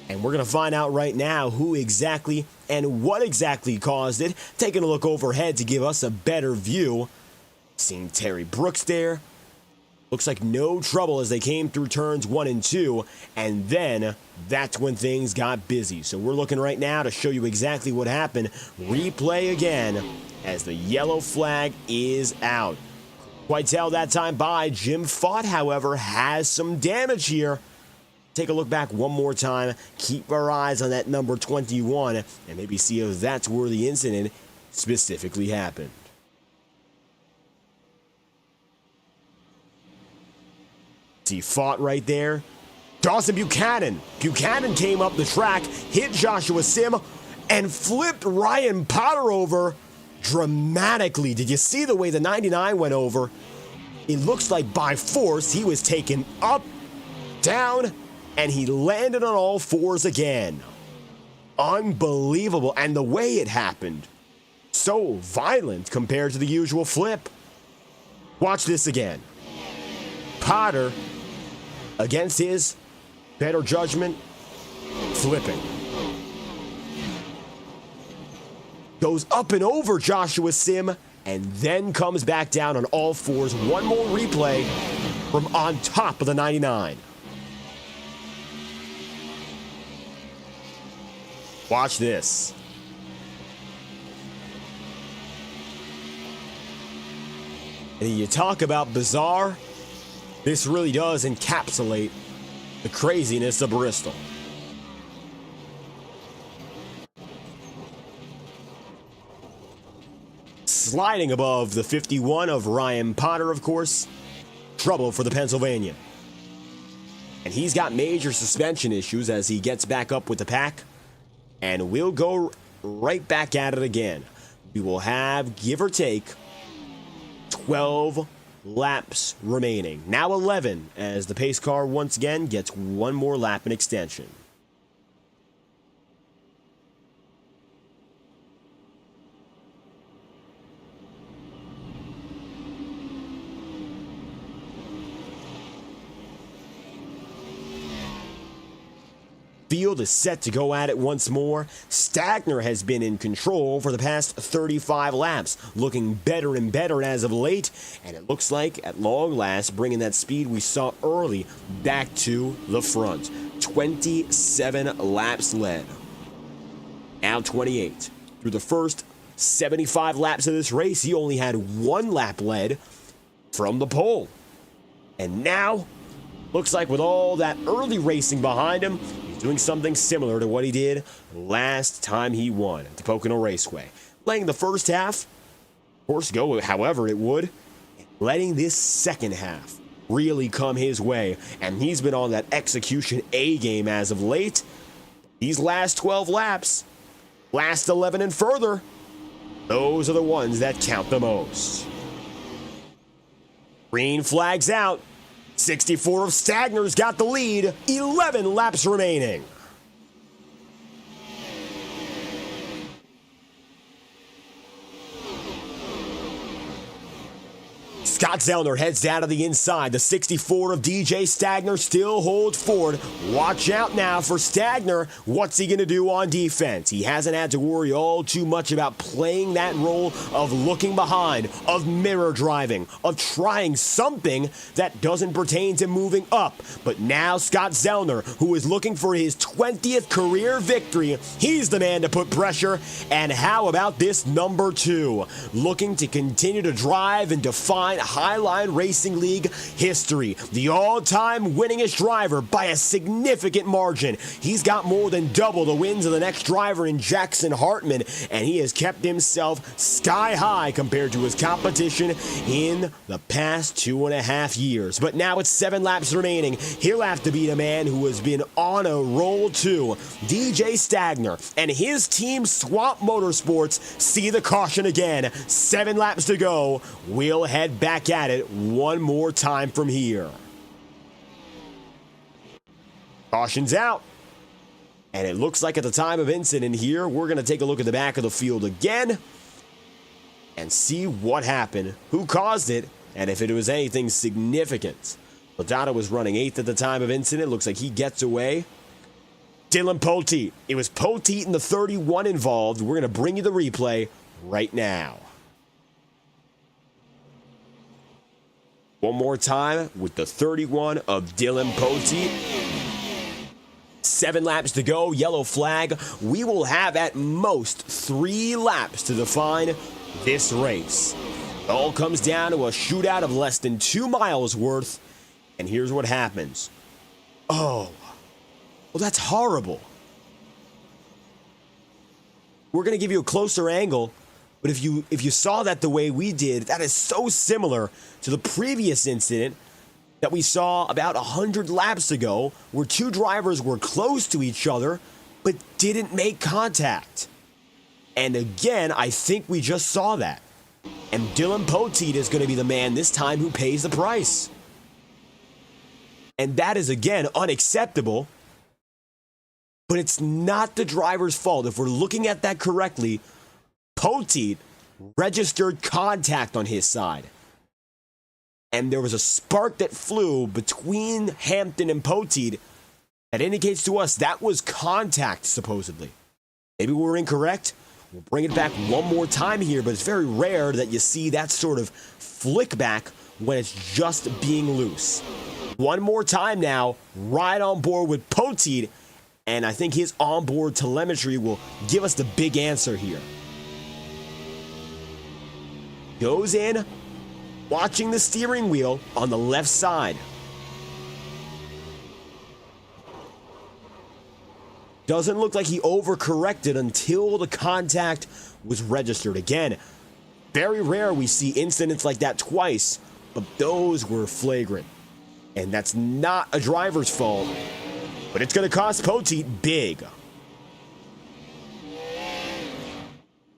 And we're going to find out right now who exactly and what exactly caused it. Taking a look overhead to give us a better view. Seeing Terry Brooks there. Looks like no trouble as they came through turns 1 and 2, and then that's when things got busy. So we're looking right now to show you exactly what happened. Replay again as the yellow flag is out. Quite tell that time by. Jim Fott, however, has some damage here. Take a look back one more time. Keep our eyes on that number 21 and maybe see if that's where the incident specifically happened. See Fought right there. Dawson Buchanan. Buchanan came up the track, hit Joshua Sim, and flipped Ryan Potter over dramatically. Did you see the way the 99 went over? It looks like by force he was taken up, down, and he landed on all fours again. Unbelievable. And the way it happened, so violent compared to the usual flip. Watch this again. Potter, against his better judgment, flipping. Goes up and over Joshua Sim and then comes back down on all fours. One more replay from on top of the 99. Watch this. And you talk about bizarre. This really does encapsulate the craziness of Bristol. Sliding above the 51 of Ryan Potter, of course. Trouble for the Pennsylvania. And he's got major suspension issues as he gets back up with the pack. And we'll go right back at it again. We will have, give or take, 12 laps remaining. Now 11 as the pace car once again gets one more lap in extension. Field is set to go at it once more. Stagner has been in control for the past 35 laps, looking better and better as of late, and it looks like, at long last, bringing that speed we saw early back to the front. 27 laps led. Now 28. Through the first 75 laps of this race, he only had 1 lap led from the pole. And now, looks like with all that early racing behind him, doing something similar to what he did last time he won at the Pocono Raceway. Playing the first half, of course, go however it would, and letting this second half really come his way. And he's been on that execution A game as of late. These last 12 laps, last 11 and further, those are the ones that count the most. Green flags out. 64 of Stagner's got the lead. 11 laps remaining. Scott Zellner heads down to the inside. The 64 of DJ Stagner still holds forward. Watch out now for Stagner. What's he going to do on defense? He hasn't had to worry all too much about playing that role of looking behind, of mirror driving, of trying something that doesn't pertain to moving up. But now Scott Zellner, who is looking for his 20th career victory, he's the man to put pressure. And how about this number 2? Looking to continue to drive and define Highline Racing League history. The all-time winningest driver by a significant margin. He's got more than double the wins of the next driver in Jackson Hartman, and he has kept himself sky high compared to his competition in the past 2.5 years. But now it's 7 laps remaining. He'll have to beat a man who has been on a roll too. DJ Stagner and his team Swamp Motorsports see the caution again. 7 laps to go. We'll head back at it one more time from here. Caution's out. And it looks like at the time of incident here, we're going to take a look at the back of the field again and see what happened, who caused it, and if it was anything significant. Ladato was running 8th at the time of incident. Looks like he gets away. Dylan Poteet. It was Poteet and the 31 involved. We're going to bring you the replay right now. One more time with the 31 of Dylan Poteet. 7 laps to go, yellow flag. We will have at most 3 laps to define this race. It all comes down to a shootout of less than 2 miles worth. And here's what happens. Oh, well, that's horrible. We're going to give you a closer angle, but if you saw that the way we did, that is so similar to the previous incident that we saw about 100 laps ago, where 2 drivers were close to each other but didn't make contact. And again, I think we just saw that. And Dylan Poteet is going to be the man this time who pays the price. And that is, again, unacceptable. But it's not the driver's fault. If we're looking at that correctly, Poteet registered contact on his side. And there was a spark that flew between Hampton and Poteet that indicates to us that was contact, supposedly. Maybe we're incorrect. We'll bring it back one more time here, but it's very rare that you see that sort of flick back when it's just being loose. One more time now, right on board with Poteet, and I think his onboard telemetry will give us the big answer here. Goes in, watching the steering wheel on the left side. Doesn't look like he overcorrected until the contact was registered. Again, very rare we see incidents like that twice, but those were flagrant. And that's not a driver's fault, but it's going to cost Poteet big.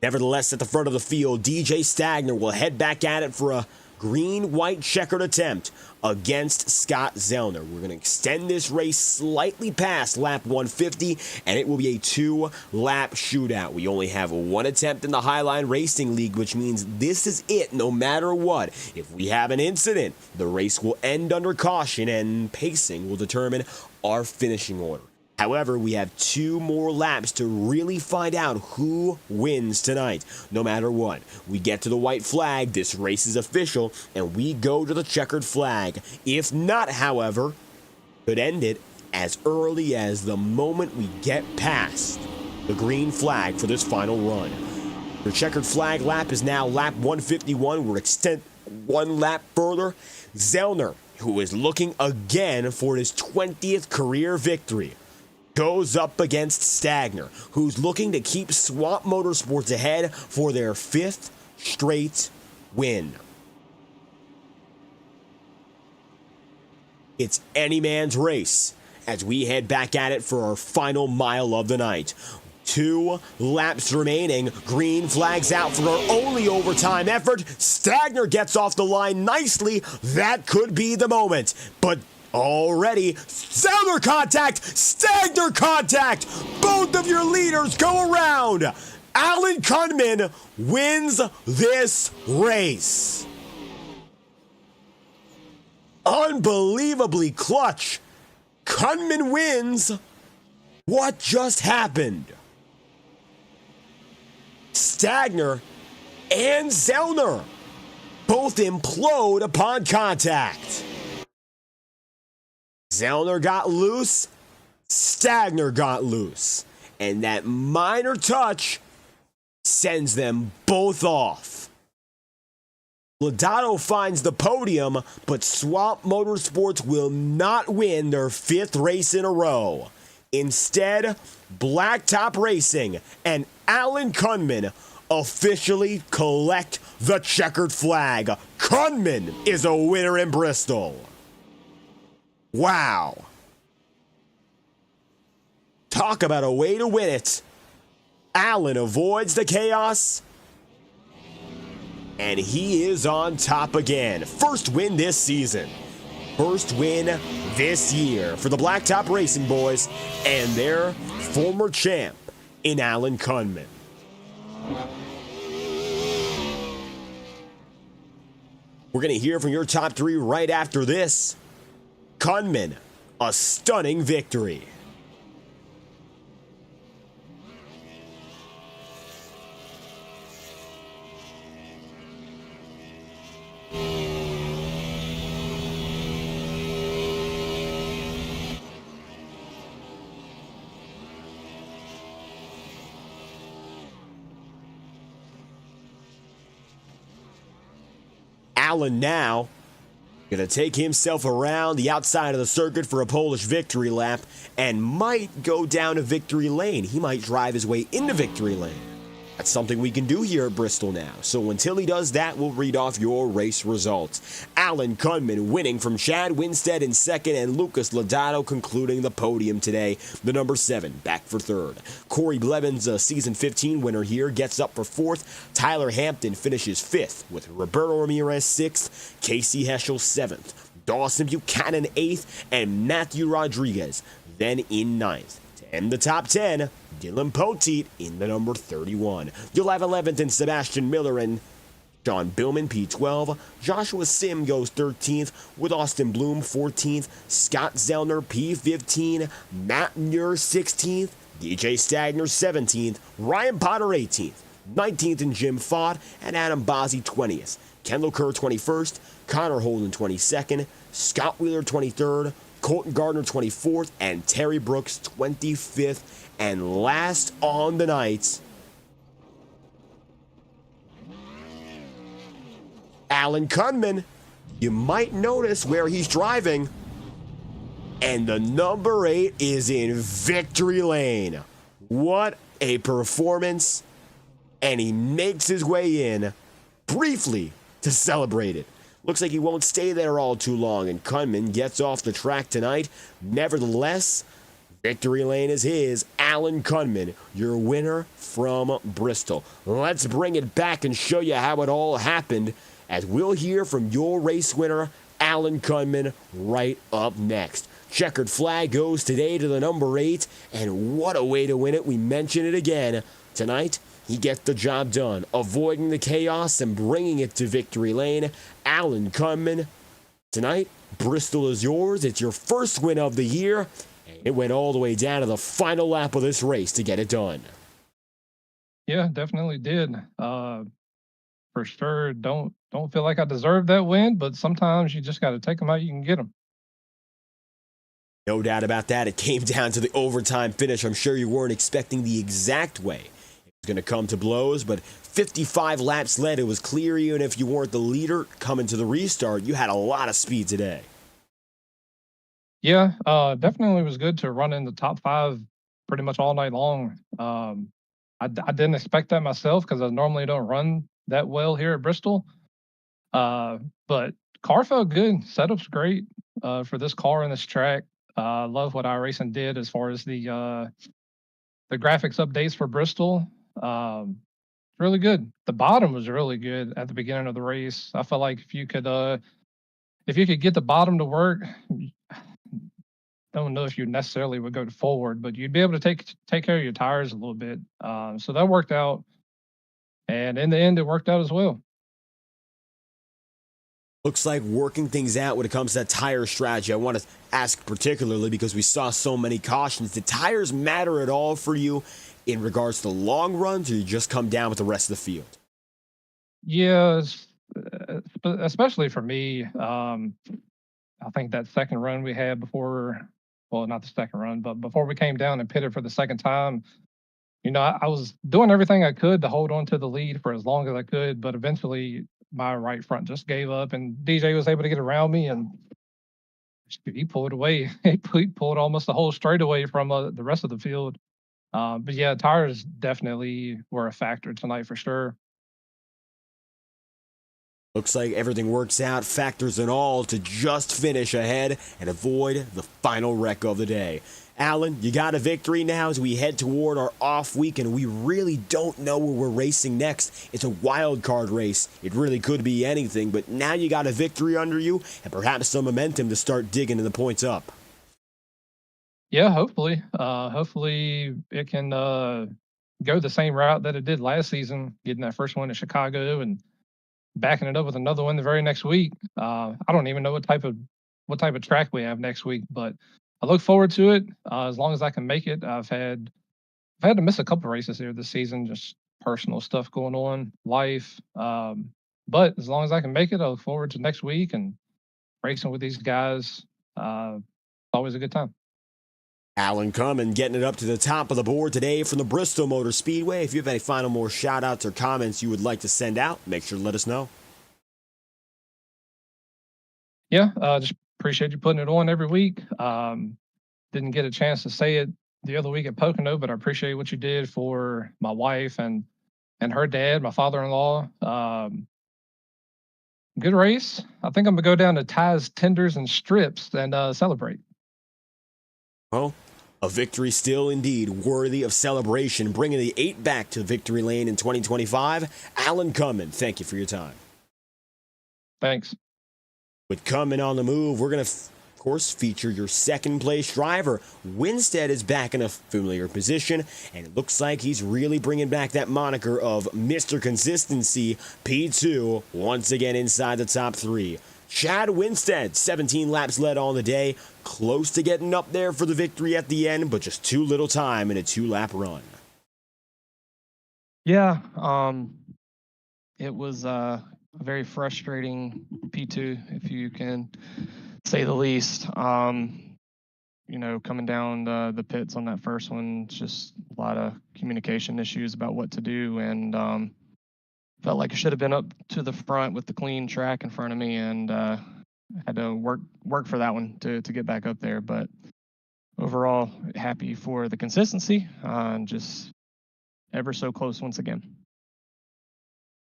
Nevertheless, at the front of the field, DJ Stagner will head back at it for a green-white checkered attempt against Scott Zellner. We're going to extend this race slightly past lap 150, and it will be a 2-lap shootout. We only have 1 attempt in the Highline Racing League, which means this is it no matter what. If we have an incident, the race will end under caution, and pacing will determine our finishing order. However, we have 2 more laps to really find out who wins tonight. No matter what, we get to the white flag, this race is official, and we go to the checkered flag. If not, however, could end it as early as the moment we get past the green flag for this final run. The checkered flag lap is now lap 151. We're extend 1 lap further. Zellner, who is looking again for his 20th career victory, goes up against Stagner, who's looking to keep Swamp Motorsports ahead for their 5th straight win. It's any man's race as we head back at it for our final mile of the night. 2 laps remaining. Green flags out for our only overtime effort. Stagner gets off the line nicely. That could be the moment. But already, Zellner contact, Stagner contact. Both of your leaders go around. Alan Kunman wins this race. Unbelievably clutch. Kunman wins. What just happened? Stagner and Zellner both implode upon contact. Zellner got loose, Stagner got loose, and that minor touch sends them both off. Ladato finds the podium, but Swamp Motorsports will not win their 5th race in a row. Instead, Blacktop Racing and Alan Kunman officially collect the checkered flag. Kunman is a winner in Bristol. Wow. Talk about a way to win it. Alan avoids the chaos, and he is on top again. First win this season. First win this year for the Blacktop Racing Boys and their former champ in Alan Kunman. We're going to hear from your top three right after this. Kunman, a stunning victory. Alan now going to take himself around the outside of the circuit for a Polish victory lap and might go down to victory lane. He might drive his way into victory lane. That's something we can do here at Bristol now. So until he does that, we'll read off your race results. Alan Kunman winning from Chad Winstead in second and Lucas Lodato concluding the podium today. The number 7 back for third. Corey Blevins, a season 15 winner here, gets up for fourth. Tyler Hampton finishes fifth with Roberto Ramirez 6th, Casey Heschel 7th, Dawson Buchanan 8th, and Matthew Rodriguez then in 9th. And the top 10, Dylan Poteet in the number 31. You'll have 11th and Sebastian Miller and John Billman, P12. Joshua Sim goes 13th with Austin Bloom 14th. Scott Zellner, P15. Matt Muir 16th. DJ Stagner 17th. Ryan Potter 18th. 19th and Jim Fott and Adam Bozzi 20th. Kendall Kerr 21st. Connor Holden 22nd. Scott Wheeler 23rd. Colton Gardner 24th, and Terry Brooks 25th. And last on the night, Alan Kunman. You might notice where he's driving. And the number 8 is in victory lane. What a performance. And he makes his way in briefly to celebrate it. Looks like he won't stay there all too long, and Kunman gets off the track tonight. Nevertheless, victory lane is his. Alan Kunman, your winner from Bristol. Let's bring it back and show you how it all happened, as we'll hear from your race winner, Alan Kunman, right up next. Checkered flag goes today to the number 8, and what a way to win it. We mention it again. Tonight, he gets the job done, avoiding the chaos and bringing it to victory lane. Alan Kunman, tonight, Bristol is yours. It's your first win of the year. And it went all the way down to the final lap of this race to get it done. Yeah, definitely did. For sure, don't feel like I deserved that win, but sometimes you just got to take them out. You can get them. No doubt about that. It came down to the overtime finish. I'm sure you weren't expecting the exact way going to come to blows, but 55 laps led, it was clear even if you weren't the leader coming to the restart, you had a lot of speed today. Yeah, definitely was good to run in the top 5 pretty much all night long. I didn't expect that myself because I normally don't run that well here at Bristol. But car felt good. Setup's great for this car and this track. Love what iRacing did as far as the graphics updates for Bristol. Really good. The bottom was really good at the beginning of the race. I felt like if you could get the bottom to work, don't know if you necessarily would go forward, but you'd be able to take care of your tires a little bit. So that worked out, and in the end, it worked out as well. Looks like working things out when it comes to that tire strategy. I want to ask particularly because we saw so many cautions. Did tires matter at all for you in regards to long runs, or you just come down with the rest of the field? Yeah, especially for me. I think that second run we had before, well, not the second run, but before we came down and pitted for the second time, I was doing everything I could to hold on to the lead for as long as I could, but eventually my right front just gave up, and DJ was able to get around me, and he pulled away. He pulled almost the whole straightaway from the rest of the field. But yeah, tires definitely were a factor tonight for sure. Looks like everything works out, factors and all, to just finish ahead and avoid the final wreck of the day. Alan, you got a victory now as we head toward our off week, and we really don't know where we're racing next. It's a wild card race. It really could be anything, but now you got a victory under you and perhaps some momentum to start digging in the points up. Yeah, hopefully. Hopefully it can go the same route that it did last season, getting that first one at Chicago and backing it up with another one the very next week. I don't even know what type of track we have next week, but I look forward to it as long as I can make it. I've had to miss a couple races here this season, just personal stuff going on, life. But as long as I can make it, I look forward to next week and racing with these guys. It's always a good time. Alan Cumming getting it up to the top of the board today from the Bristol Motor Speedway. If you have any final more shout outs or comments you would like to send out, make sure to let us know. Yeah, just appreciate you putting it on every week. Didn't get a chance to say it the other week at Pocono, but I appreciate what you did for my wife and her dad, my father-in-law. Good race. I think I'm going to go down to Ty's Tenders and Strips and celebrate. Well, a victory still indeed worthy of celebration, bringing the 8 back to victory lane in 2025. Alan Cumming, thank you for your time. Thanks. With Cumming on the move, we're going to, of course, feature your second place driver. Winstead is back in a familiar position, and it looks like he's really bringing back that moniker of Mr. Consistency. P2 once again inside the top 3. Chad Winstead, 17 laps led on the day, close to getting up there for the victory at the end, but just too little time in a 2-lap run. Yeah, it was a very frustrating P2, if you can say the least. Coming down the pits on that first one, just a lot of communication issues about what to do, and felt like I should have been up to the front with the clean track in front of me, and had to work for that one to get back up there. But overall, happy for the consistency, and just ever so close once again.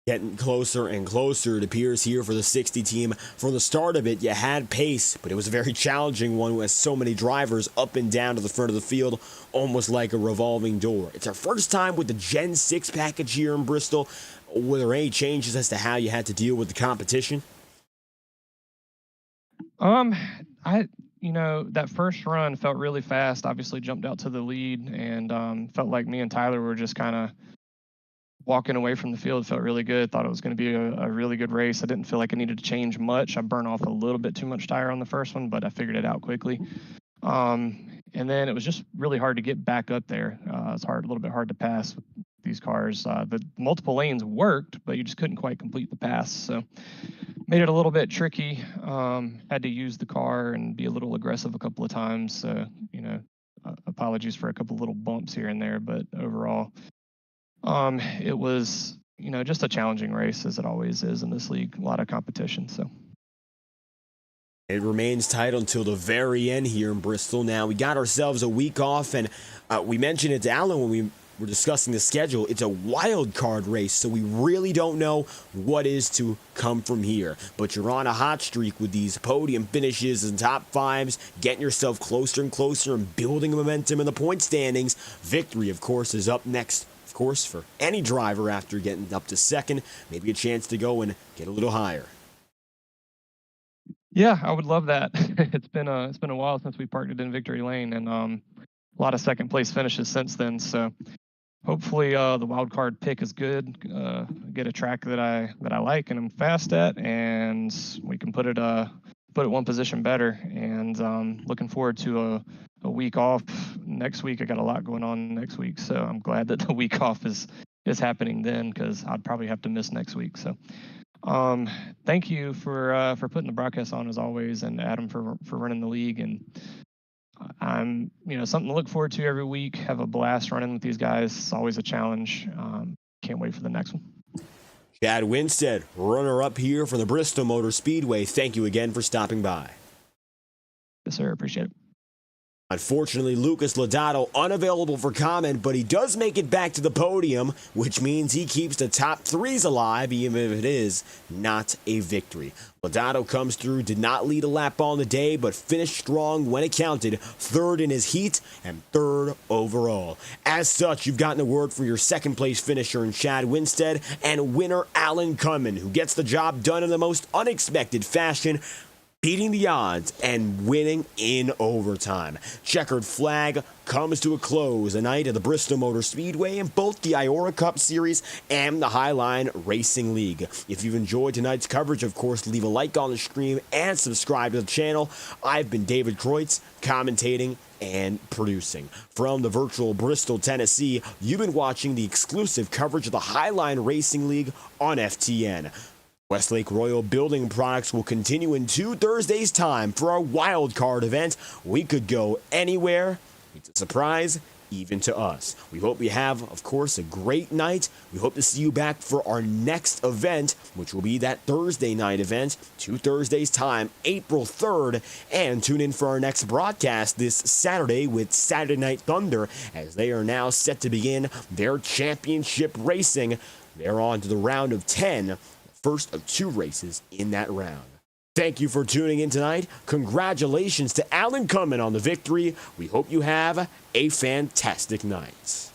Getting closer and closer, it appears, here for the 60 team. From the start of it, you had pace, but it was a very challenging one with so many drivers up and down to the front of the field, almost like a revolving door. It's our first time with the Gen 6 package here in Bristol. Were there any changes as to how you had to deal with the competition? That first run felt really fast. Obviously jumped out to the lead, and felt like me and Tyler were just kind of walking away from the field. Felt really good. Thought it was going to be a really good race. I didn't feel like I needed to change much. I burned off a little bit too much tire on the first one, but I figured it out quickly. And then it was just really hard to get back up there. It's a little bit hard to pass with these cars. The multiple lanes worked, but you just couldn't quite complete the pass. So made it a little bit tricky. Had to use the car and be a little aggressive a couple of times. Apologies for a couple little bumps here and there, but overall, it was, just a challenging race, as it always is in this league. A lot of competition, so. It remains tight until the very end here in Bristol. Now, we got ourselves a week off, and we mentioned it to Alan when we were discussing the schedule. It's a wild card race, so we really don't know what is to come from here. But you're on a hot streak with these podium finishes and top 5s, getting yourself closer and closer and building momentum in the point standings. Victory, of course, is up next. Of course, for any driver after getting up to second, maybe a chance to go and get a little higher. Yeah, I would love that. It's been a while since we parked it in Victory Lane, and a lot of second place finishes since then. So hopefully the wild card pick is good. Get a track that I like and I'm fast at, and we can put it one position better. And looking forward to a week off next week. I got a lot going on next week, so I'm glad that the week off is happening then, because I'd probably have to miss next week. So thank you for putting the broadcast on as always, and Adam for running the league. And I'm something to look forward to every week. Have a blast running with these guys. It's always a challenge. Can't wait for the next one. Chad Winstead, runner-up here for the Bristol Motor Speedway. Thank you again for stopping by. Yes, sir. Appreciate it. Unfortunately, Lucas Lodato unavailable for comment, but he does make it back to the podium, which means he keeps the top threes alive, even if it is not a victory. Lodato comes through, did not lead a lap on the day, but finished strong when it counted, third in his heat and third overall. As such, you've gotten a word for your second place finisher in Chad Winstead and winner Alan Cunman, who gets the job done in the most unexpected fashion, beating the odds and winning in overtime. Checkered flag comes to a close, a night of the Bristol Motor Speedway in both the Iora Cup Series and the Highline Racing League. If you've enjoyed tonight's coverage, of course, leave a like on the stream and subscribe to the channel. I've been David Kreutz, commentating and producing. From the virtual Bristol, Tennessee, you've been watching the exclusive coverage of the Highline Racing League on FTN. Westlake Royal Building Products will continue in 2 Thursdays' time for our wild card event. We could go anywhere. It's a surprise, even to us. We hope you have, of course, a great night. We hope to see you back for our next event, which will be that Thursday night event, 2 Thursdays' time, April 3rd. And tune in for our next broadcast this Saturday with Saturday Night Thunder, as they are now set to begin their championship racing. They're on to the round of 10. First of 2 races in that round. Thank you for tuning in tonight. Congratulations to Alan Cunman on the victory. We hope you have a fantastic night.